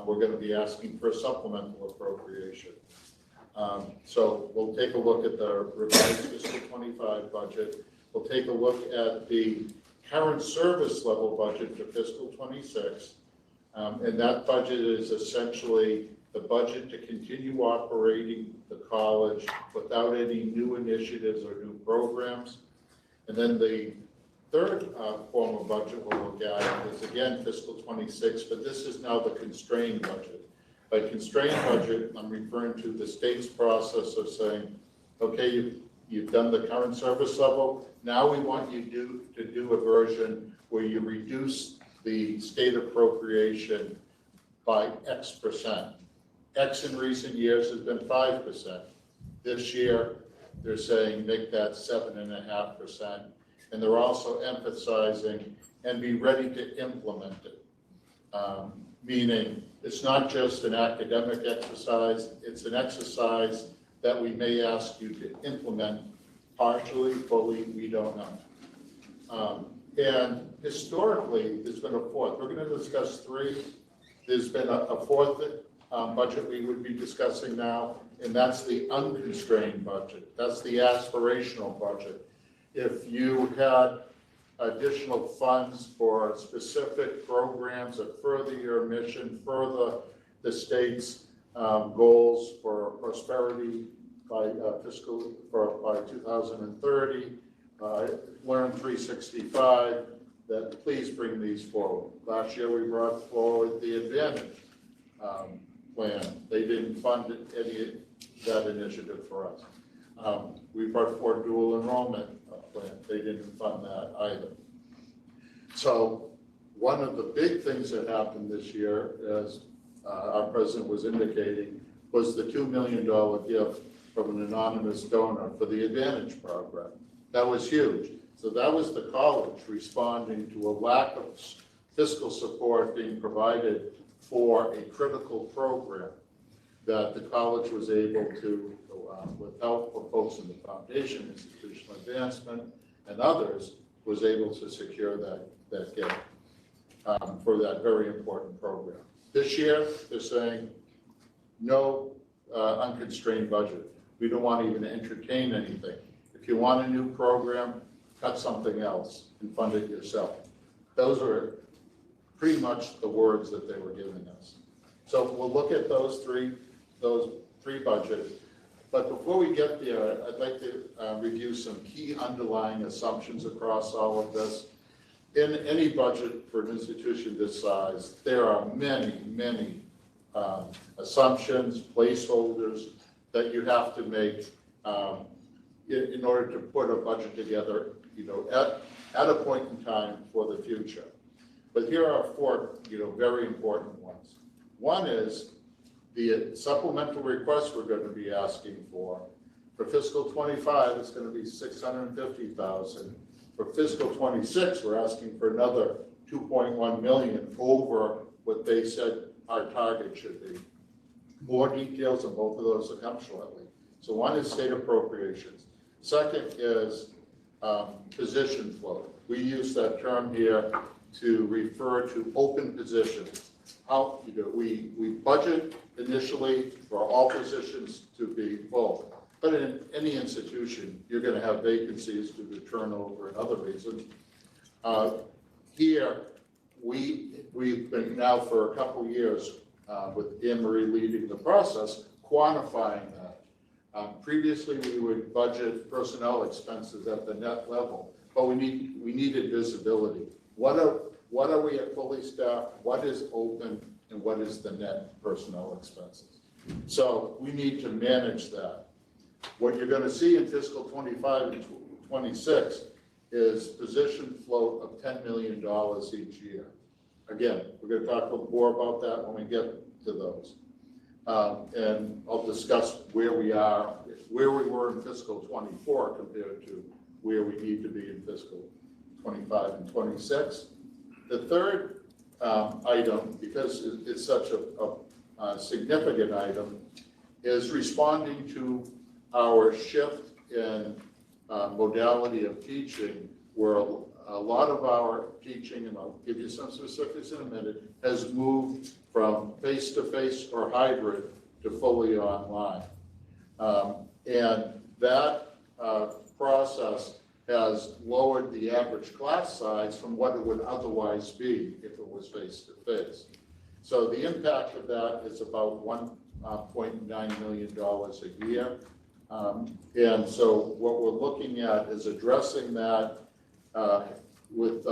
[SPEAKER 7] We're going to be asking for a supplemental appropriation. So we'll take a look at the revised fiscal 25 budget. We'll take a look at the current service level budget for fiscal 26. And that budget is essentially the budget to continue operating the college without any new initiatives or new programs. And then the third form of budget we'll look at is again fiscal 26, but this is now the constrained budget. By constrained budget, I'm referring to the state's process of saying, okay, you've done the current service level. Now we want you to do a version where you reduce the state appropriation by X%. X in recent years has been 5%. This year, they're saying make that 7.5%. And they're also emphasizing and be ready to implement it. Meaning it's not just an academic exercise, it's an exercise that we may ask you to implement partially, fully, we don't know. And historically, there's been a fourth. We're going to discuss three. There's been a fourth budget we would be discussing now, and that's the unconstrained budget. That's the aspirational budget. If you had additional funds for specific programs that further your mission, further the state's goals for prosperity by by 2030, Learn 365, that please bring these forward. Last year we brought forward the Advantage plan. They didn't fund any of that initiative for us. We brought forward dual enrollment plan. They didn't fund that either. So one of the big things that happened this year, as our president was indicating, was the $2 million gift from an anonymous donor for the Advantage program. That was huge. So that was the college responding to a lack of fiscal support being provided for a critical program that the college was able to, with help from folks in the foundation, institutional advancement, and others, was able to secure that gift for that very important program. This year, they're saying no unconstrained budget. We don't want to even entertain anything. If you want a new program, cut something else and fund it yourself. Those are pretty much the words that they were giving us. So we'll look at those three budgets. But before we get there, I'd like to review some key underlying assumptions across all of this. In any budget for an institution this size, there are many, many assumptions, placeholders that you have to make in order to put a budget together, at a point in time for the future. But here are four, very important ones. One is the supplemental request we're going to be asking for fiscal 25, it's going to be $650,000. For fiscal 26, we're asking for another $2.1 million over what they said our target should be. More details on both of those will come shortly. So one is state appropriations. Second is position flow. We use that term here to refer to open positions. How we budget initially for all positions to be full. But in any institution, you're going to have vacancies due to turnover and other reasons. Here, we've been now for a couple of years with Anne-Marie leading the process, quantifying that. Previously, we would budget personnel expenses at the net level, but we needed visibility. What are we at fully staffed? What is open? And what is the net personnel expenses? So we need to manage that. What you're going to see in fiscal 25 and 26 is position float of $10 million each year. Again, we're going to talk a little more about that when we get to those. And I'll discuss where we were in fiscal 24 compared to where we need to be in fiscal 25 and 26. The third item, because it's such a significant item, is responding to our shift in modality of teaching, where a lot of our teaching, and I'll give you some specifics in a minute, has moved from face-to-face or hybrid to fully online. And that process has lowered the average class size from what it would otherwise be if it was face-to-face. So the impact of that is about $1.9 million a year. And so what we're looking at is addressing that with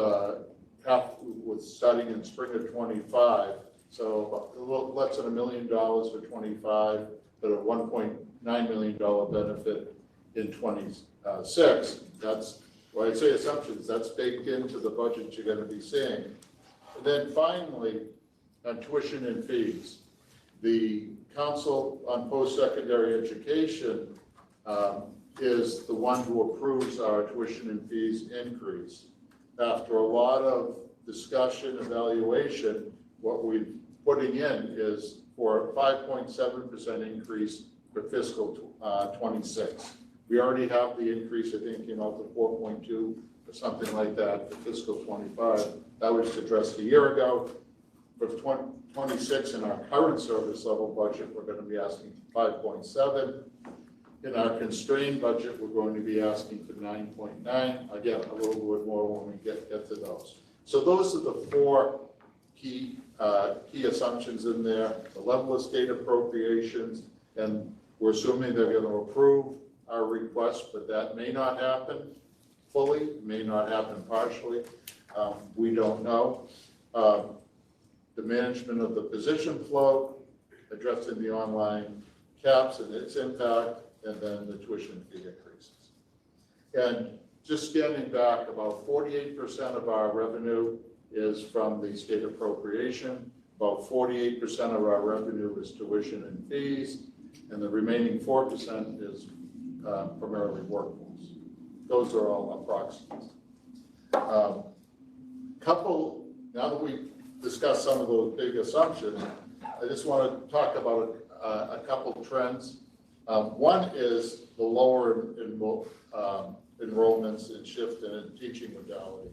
[SPEAKER 7] starting in spring of 25, So a little less than $1 million for 25, but a $1.9 million benefit in 26. That's why I say assumptions, that's baked into the budget you're going to be seeing. And then finally, on tuition and fees. The Council on Post-Secondary Education is the one who approves our tuition and fees increase. After a lot of discussion, evaluation, what we're putting in is for a 5.7% increase for fiscal 26. We already have the increase, I think, to 4.2 or something like that for fiscal 25. That was addressed a year ago. For 26 in our current service level budget, we're going to be asking for 5.7. In our constrained budget, we're going to be asking for 9.9. Again, a little bit more when we get to those. So those are the four key assumptions in there. The level of state appropriations, and we're assuming they're going to approve our request, but that may not happen fully, may not happen partially. We don't know. The management of the position flow, addressing the online caps and its impact, and then the tuition fee increases. And just standing back, about 48% of our revenue is from the state appropriation, about 48% of our revenue is tuition and fees, and the remaining 4% is primarily workforce. Those are all approximates. Now that we've discussed some of those big assumptions, I just want to talk about a couple trends. One is the lower enrollments and shift in teaching modality.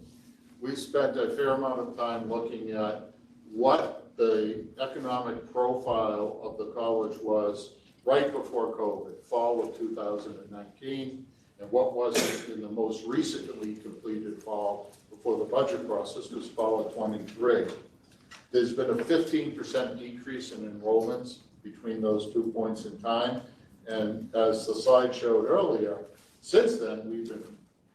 [SPEAKER 7] We spent a fair amount of time looking at what the economic profile of the college was right before COVID, fall of 2019, and what was it in the most recently completed fall before the budget process was fall of 23. There's been a 15% decrease in enrollments between those 2 points in time. And as the slide showed earlier, since then, we've been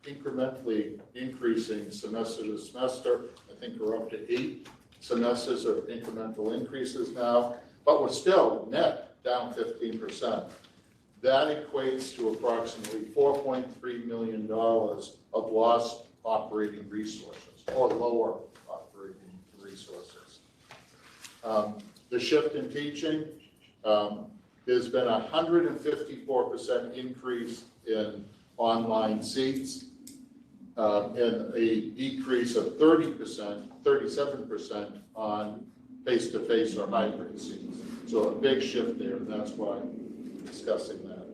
[SPEAKER 7] incrementally increasing semester to semester. I think we're up to 8 semesters of incremental increases now, but we're still net down 15%. That equates to approximately $4.3 million of lost operating resources or lower operating resources. The shift in teaching, there's been a 154% increase in online seats and a decrease of 37% on face-to-face or hybrid seats. So a big shift there, and that's why we're discussing that.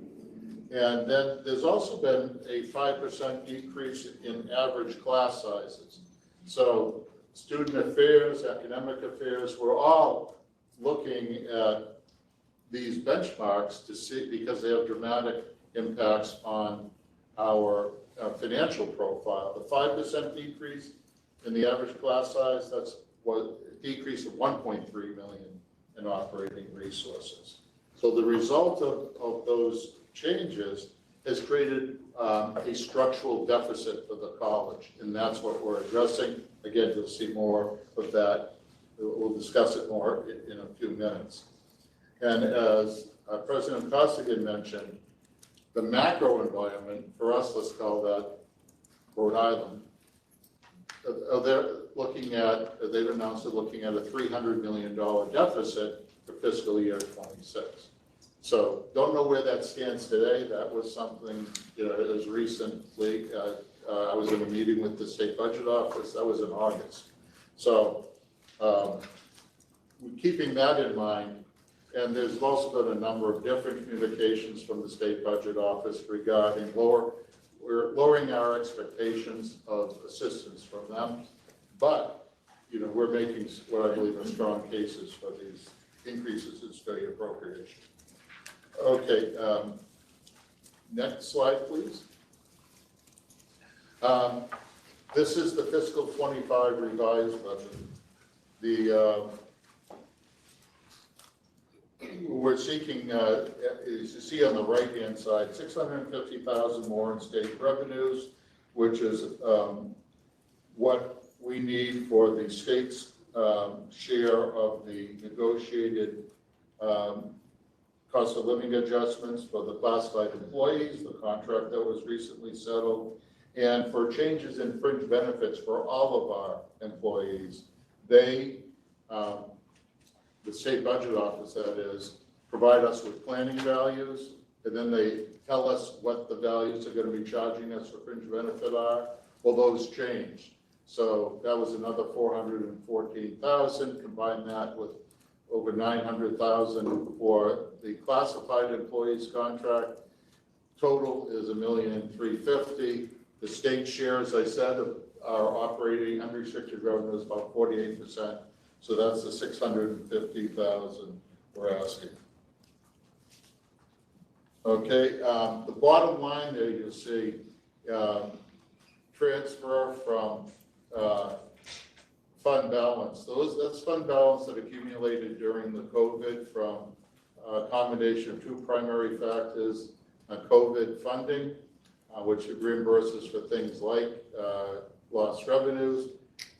[SPEAKER 7] And then there's also been a 5% decrease in average class sizes. So student affairs, academic affairs, we're all looking at these benchmarks to see, because they have dramatic impacts on our financial profile. The 5% decrease in the average class size, that's what a decrease of 1.3 million in operating resources. So the result of those changes has created a structural deficit for the college, and that's what we're addressing. Again, you'll see more of that. We'll discuss it more in a few minutes. And as President Costigan mentioned, the macro environment, for us, let's call that Rhode Island, they've announced they're looking at a $300 million deficit for fiscal year 26. So don't know where that stands today. That was something, as recently, I was in a meeting with the state budget office. That was in August. So keeping that in mind, and there's also been a number of different communications from the state budget office regarding we're lowering our expectations of assistance from them, but we're making what I believe are strong cases for these increases in state appropriation. Okay, next slide, please. This is the fiscal 25 revised budget. We're seeking, as you see on the right-hand side, $650,000 more in state revenues, which is what we need for the state's share of the negotiated cost of living adjustments for the classified employees, the contract that was recently settled, and for changes in fringe benefits for all of our employees. They, the state budget office that is, provide us with planning values, and then they tell us what the values are going to be charging us for fringe benefit are. Well, those changed. So that was another 414,000. Combine that with over 900,000 for the classified employees contract. Total is $1,350,000. The state share, as I said, of our operating unrestricted revenue is about 48%. So that's the 650,000 we're asking. Okay, the bottom line there, you'll see transfer from fund balance. That's fund balance that accumulated during the COVID from a combination of two primary factors: COVID funding, which reimburses for things like lost revenues,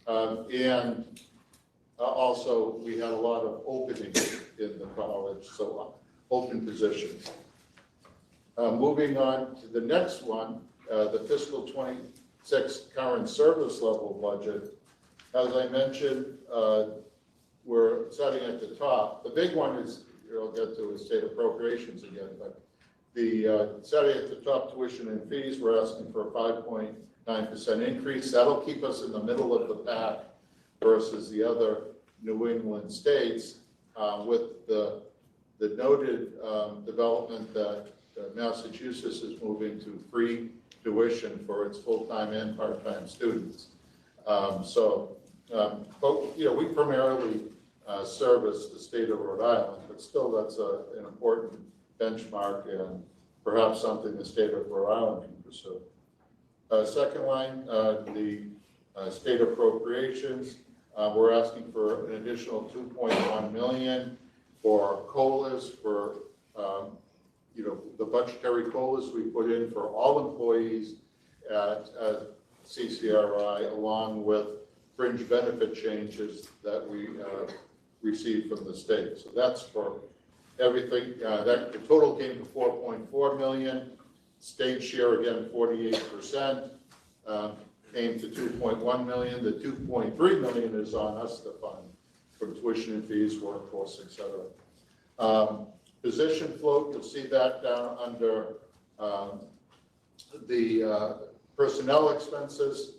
[SPEAKER 7] and also we had a lot of openings in the college, so open positions. Moving on to the next one, the fiscal 26 current service level budget. As I mentioned, we're starting at the top. The big one is, I'll get to, is state appropriations again, but the starting at the top, tuition and fees, we're asking for a 5.9% increase. That'll keep us in the middle of the pack versus the other New England states, with the noted development that Massachusetts is moving to free tuition for its full-time and part-time students. But you know, we primarily service the state of Rhode Island, but still that's an important benchmark and perhaps something the state of Rhode Island can pursue. Second line, the state appropriations. We're asking for an additional $2.1 million for COLAs, for you know, the budgetary COLAs we put in for all employees at CCRI, along with fringe benefit changes that we received from the state. So that's for everything. That the total came to $4.4 million. State share again 48%. Came to $2.1 million. The $2.3 million is on us to fund from tuition and fees, workforce, etc. Position float, you'll see that down under the personnel expenses.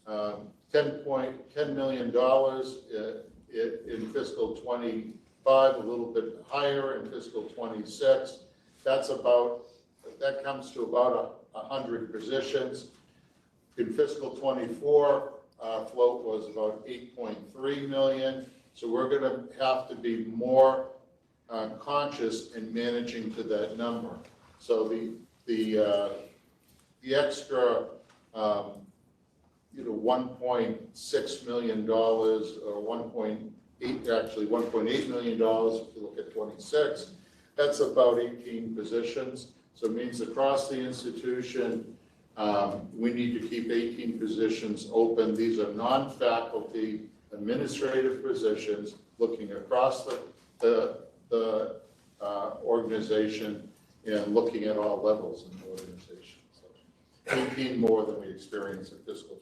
[SPEAKER 7] $10 million in fiscal 25, a little bit higher in fiscal 26. That comes to about 100 positions. In fiscal 24, float was about 8.3 million. So we're going to have to be more conscious in managing to that number. So the extra, $1.6 million or 1.8 million dollars if you look at 26. That's about 18 positions. So it means across the institution, we need to keep 18 positions open. These are non-faculty administrative positions looking across the organization and looking at all levels in the organization. So 18 more than we experienced in fiscal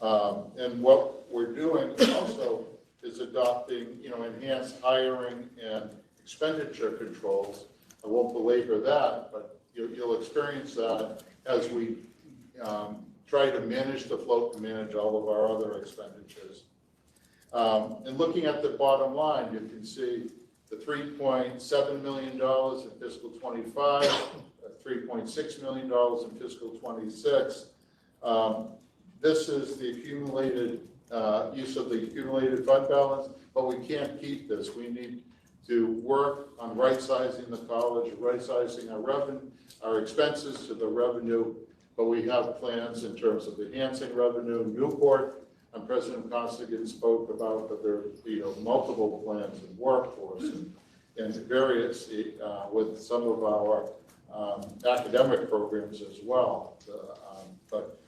[SPEAKER 7] 24. And what we're doing also is adopting, enhanced hiring and expenditure controls. I won't belabor that, but you'll experience that as we try to manage the float and manage all of our other expenditures. And looking at the bottom line, you can see the $3.7 million in fiscal 25, $3.6 million in fiscal 26. This is the accumulated use of the accumulated fund balance, but we can't keep this. We need to work on right-sizing the college, right-sizing our revenue, our expenses to the revenue, but we have plans in terms of enhancing revenue. Newport, President Costigan spoke about, but there are multiple plans in workforce and various with some of our academic programs as well. But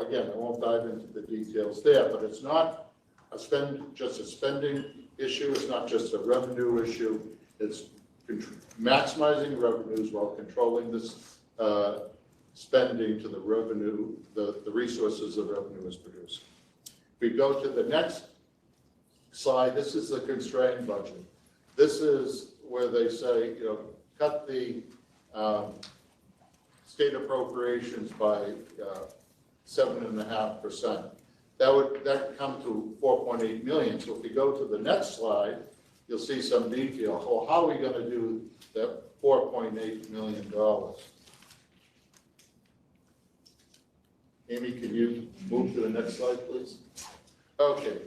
[SPEAKER 7] again, I won't dive into the details there, but it's not just a spending issue, it's not just a revenue issue, it's maximizing revenues while controlling this spending to the revenue, the resources the revenue is producing. If we go to the next slide, this is the constrained budget. This is where they say, cut the state appropriations by 7.5%. That would come to 4.8 million. So if we go to the next slide, you'll see some detail. Well, how are we going to do that $4.8 million? Amy, can you move to the next slide, please? Okay,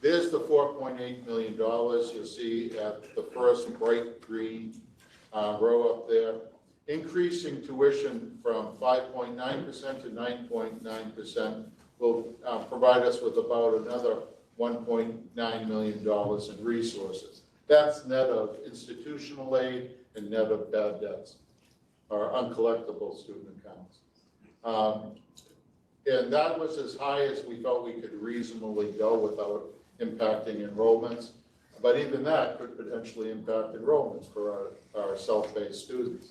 [SPEAKER 7] there's the $4.8 million. You'll see at the first bright green row up there. Increasing tuition from 5.9% to 9.9% will provide us with about another $1.9 million in resources. That's net of institutional aid and net of bad debts, or uncollectible student accounts. And that was as high as we felt we could reasonably go without impacting enrollments. But even that could potentially impact enrollments for our self-paced students.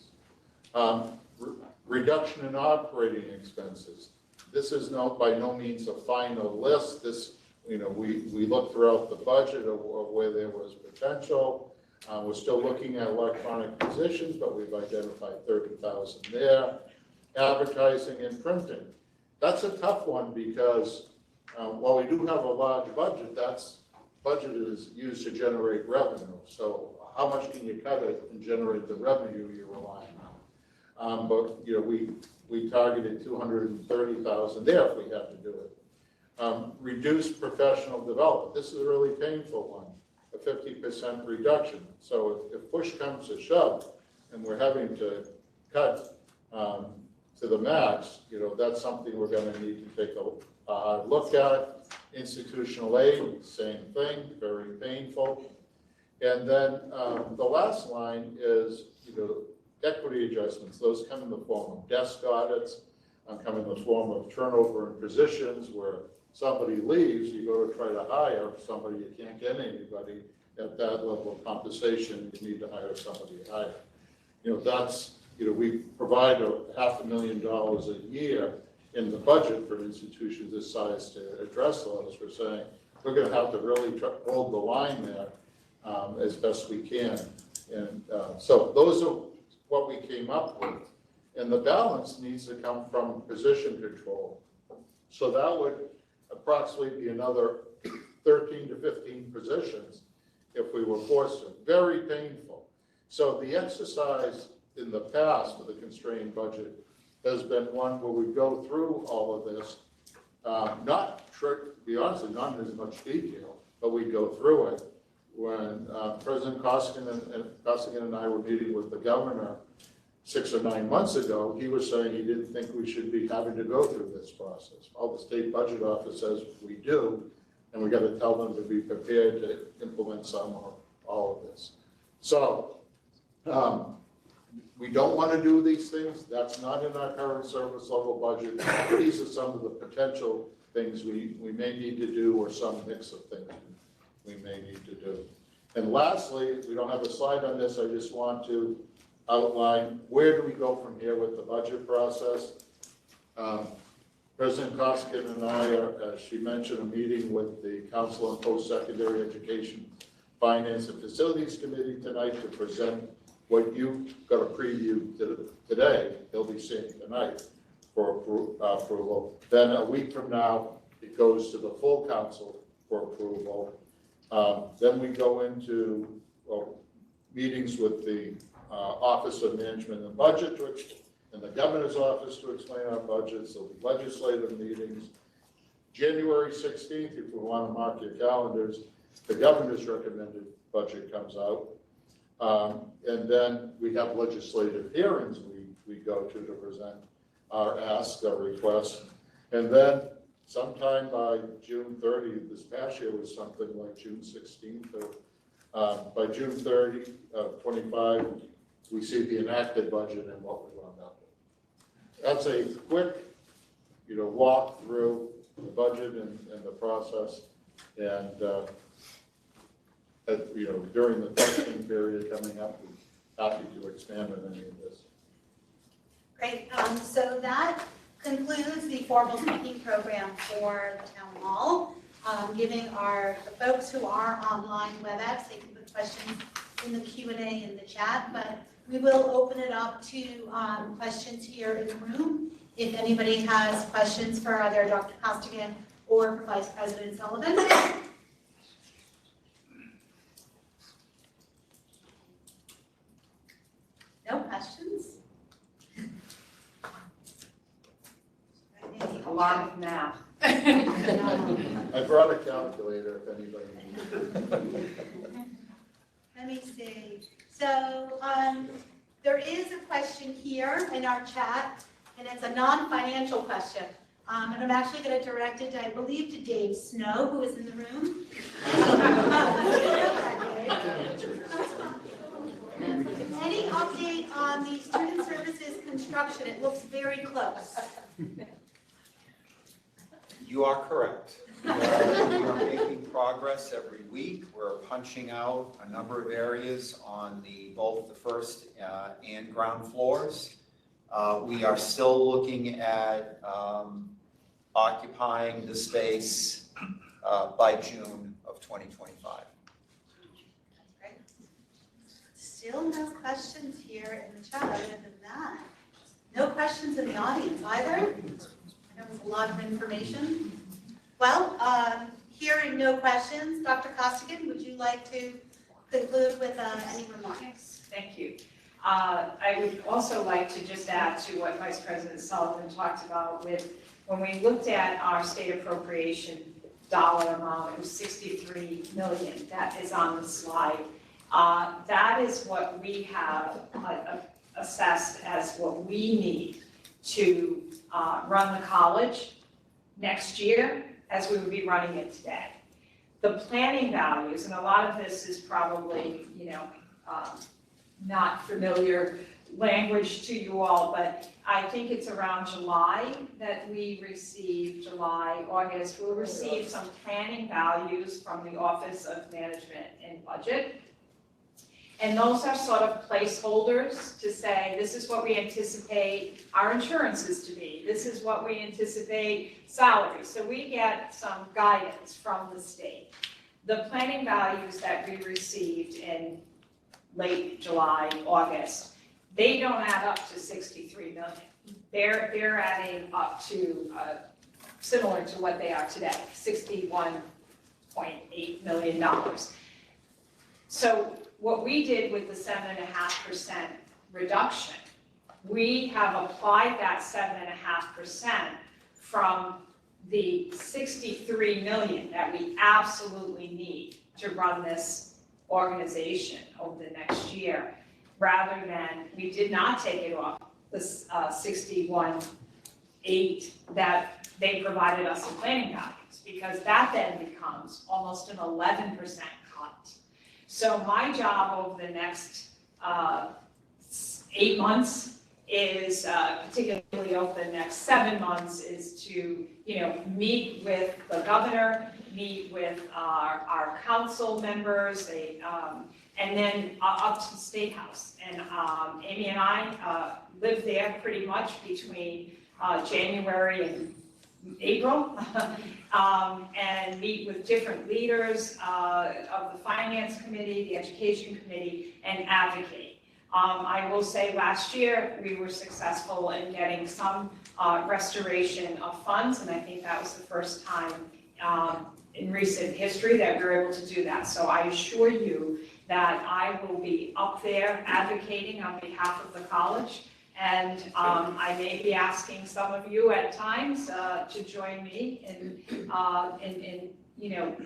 [SPEAKER 7] Reduction in operating expenses. This is by no means a final list. This, we looked throughout the budget of where there was potential. We're still looking at electronic positions, but we've identified 30,000 there. Advertising and printing. That's a tough one because while we do have a large budget, budget is used to generate revenue. So how much can you cut it and generate the revenue you're relying on? But we targeted 230,000 there if we had to do it. Reduce professional development. This is a really painful one, a 50% reduction. So if push comes to shove and we're having to cut to the max, that's something we're going to need to take a look at. Institutional aid, same thing, very painful. And then the last line is, equity adjustments. Those come in the form of desk audits, come in the form of turnover in positions where somebody leaves, you go to try to hire somebody, you can't get anybody at that level of compensation, you need to hire somebody higher. We provide $500,000 a year in the budget for institutions this size to address those. We're saying we're going to have to really hold the line there as best we can. And so those are what we came up with. And the balance needs to come from position control. So that would approximately be another 13 to 15 positions if we were forced to. Very painful. So the exercise in the past with a constrained budget has been one where we go through all of this, to be honest, not in as much detail, but we go through it. When President Costigan and I were meeting with the governor 6 or 9 months ago, he was saying he didn't think we should be having to go through this process. All the state budget office says we do, and we got to tell them to be prepared to implement some or all of this. So we don't want to do these things. That's not in our current service level budget. These are some of the potential things we may need to do, or some mix of things we may need to do. And lastly, we don't have a slide on this. I just want to outline where do we go from here with the budget process. President Costigan and I are, as she mentioned, a meeting with the Council on Post-Secondary Education, Finance and Facilities Committee tonight to present what you got a preview today. They'll be seeing tonight for approval. Then a week from now, it goes to the full council for approval. Then we go into meetings with the Office of Management and Budget and the Governor's Office to explain our budgets. There'll be legislative meetings. January 16th, if we want to mark your calendars, the Governor's recommended budget comes out. And then we have legislative hearings we go to present our asks, our requests. And then sometime by June 30th, this past year was something like June 16th, or by June 30, 25, we see the enacted budget and what we wound up with. That's a quick, walk through the budget and the process. And, during the testing period coming up, we're happy to expand on any of this.
[SPEAKER 2] Great, so that concludes the formal speaking program for the town hall. Giving the folks who are online WebEx, they can put questions in the Q&A in the chat, but we will open it up to questions here in the room. If anybody has questions for either Dr. Costigan or Vice President Sullivan. No questions?
[SPEAKER 5] A lot of math.
[SPEAKER 7] I brought a calculator if anybody needs it.
[SPEAKER 2] Let me see. So there is a question here in our chat, and it's a non-financial question. And I'm actually going to direct it, I believe, to Dave Snow, who is in the room. Any update on the student services construction? It looks very close.
[SPEAKER 4] You are correct. We are making progress every week. We're punching out a number of areas on both the first and ground floors. We are still looking at occupying the space by June of 2025.
[SPEAKER 2] Still no questions here in the chat other than that. No questions in the audience either. That was a lot of information. Well, hearing no questions, Dr. Costigan, would you like to conclude with any remarks?
[SPEAKER 5] Thank you. I would also like to just add to what Vice President Sullivan talked about with, when we looked at our state appropriation dollar amount, it was $63 million. That is on the slide. That is what we have assessed as what we need to run the college next year as we would be running it today. The planning values, and a lot of this is probably, not familiar language to you all, but I think it's around July that we received, August, we'll receive some planning values from the Office of Management and Budget. And those are sort of placeholders to say, this is what we anticipate our insurances to be. This is what we anticipate salaries. So we get some guidance from the state. The planning values that we received in late July, August, they don't add up to 63 million. They're adding up to similar to what they are today, $61.8 million. So what we did with the 7.5% reduction, we have applied that 7.5% from the 63 million that we absolutely need to run this organization over the next year, rather than, we did not take it off the 61.8 that they provided us in planning values, because that then becomes almost an 11% cut. So my job over the next 8 months is, particularly over the next 7 months, is to, meet with the governor, meet with our council members, and then up to the State House. And Amy and I lived there pretty much between January and April, and meet with different leaders of the Finance Committee, the Education Committee, and advocate. I will say last year we were successful in getting some restoration of funds, and I think that was the first time in recent history that we were able to do that. So I assure you that I will be up there advocating on behalf of the college, and I may be asking some of you at times to join me in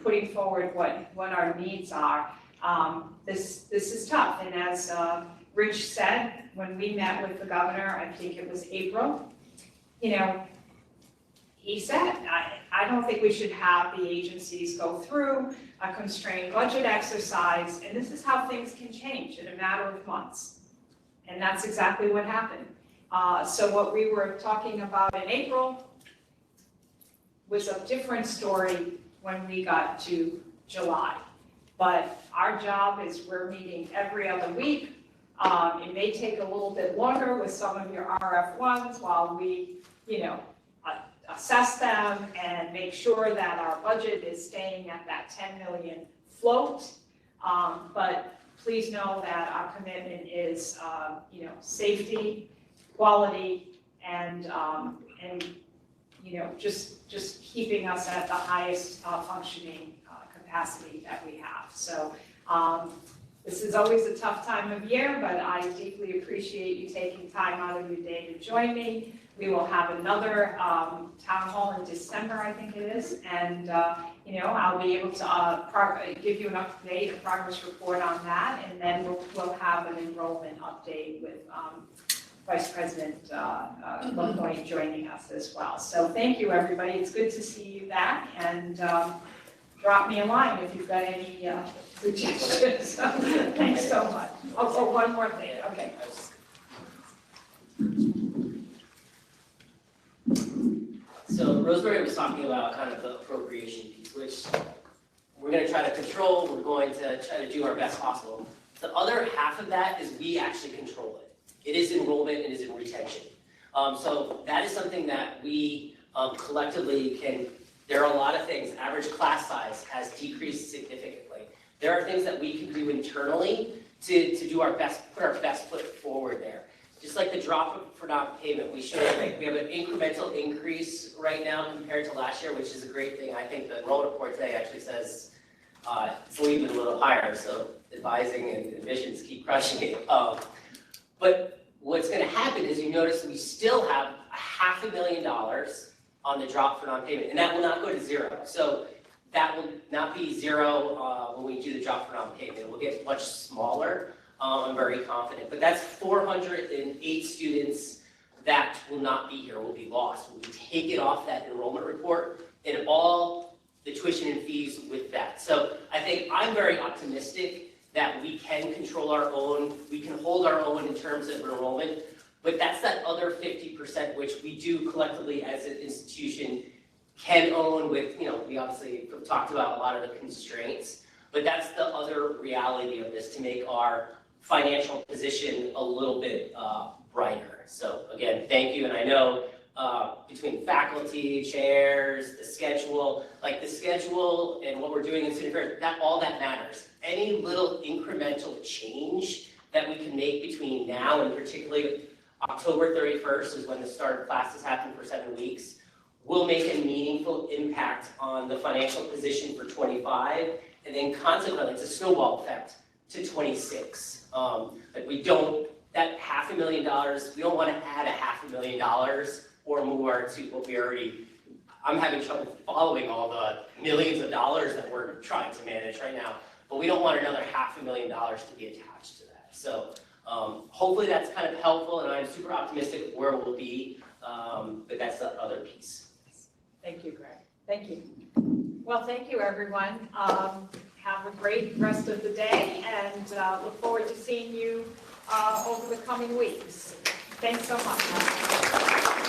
[SPEAKER 5] putting forward what our needs are. This is tough, and as Rich said, when we met with the governor, I think it was April, he said, I don't think we should have the agencies go through a constrained budget exercise, and this is how things can change in a matter of months. And that's exactly what happened. So what we were talking about in April was a different story when we got to July. But our job is we're meeting every other week. It may take a little bit longer with some of your RF1s while we, assess them and make sure that our budget is staying at that 10 million float. But please know that our commitment is, safety, quality, and just keeping us at the highest functioning capacity that we have. So this is always a tough time of year, but I deeply appreciate you taking time out of your day to join me. We will have another town hall in December, I think it is, and I'll be able to give you an update, a progress report on that, and then we'll have an enrollment update with Vice President LaPointe joining us as well. So thank you, everybody. It's good to see you back, and drop me a line if you've got any suggestions. Thanks so much. Oh, one more thing. Okay.
[SPEAKER 8] So Rosemary was talking about kind of the appropriation piece, which we're going to try to control. We're going to try to do our best possible. The other half of that is we actually control it. It is enrollment, it is in retention. So that is something that we collectively can, there are a lot of things. Average class size has decreased significantly. There are things that we can do internally to do our best, put our best foot forward there. Just like the drop for non-payment, we have an incremental increase right now compared to last year, which is a great thing. I think the enrollment report today actually says it's even a little higher, so advising and admissions keep crushing it. But what's going to happen is you notice we still have $500,000 on the drop for non-payment, and that will not go to zero. So that will not be zero when we do the drop for non-payment. It will get much smaller. I'm very confident, but that's 408 students that will not be here, will be lost. We take it off that enrollment report and all the tuition and fees with that. So I think I'm very optimistic that we can control our own, we can hold our own in terms of enrollment, but that's that other 50% which we do collectively as an institution can own with, we obviously talked about a lot of the constraints, but that's the other reality of this to make our financial position a little bit brighter. So again, thank you. And I know between faculty, chairs, the schedule and what we're doing in student affairs, all that matters. Any little incremental change that we can make between now and particularly October 31st is when the start of classes happen for 7 weeks, will make a meaningful impact on the financial position for 25, and then consequently, it's a snowball effect to 26. That $500,000, we don't want to add $500,000 or more to what we already, I'm having trouble following all the millions of dollars that we're trying to manage right now, but we don't want another $500,000 to be attached to that. So hopefully that's kind of helpful, and I'm super optimistic where we'll be, but that's the other piece.
[SPEAKER 5] Thank you, Greg. Thank you. Well, thank you, everyone. Have a great rest of the day, and look forward to seeing you over the coming weeks. Thanks so much.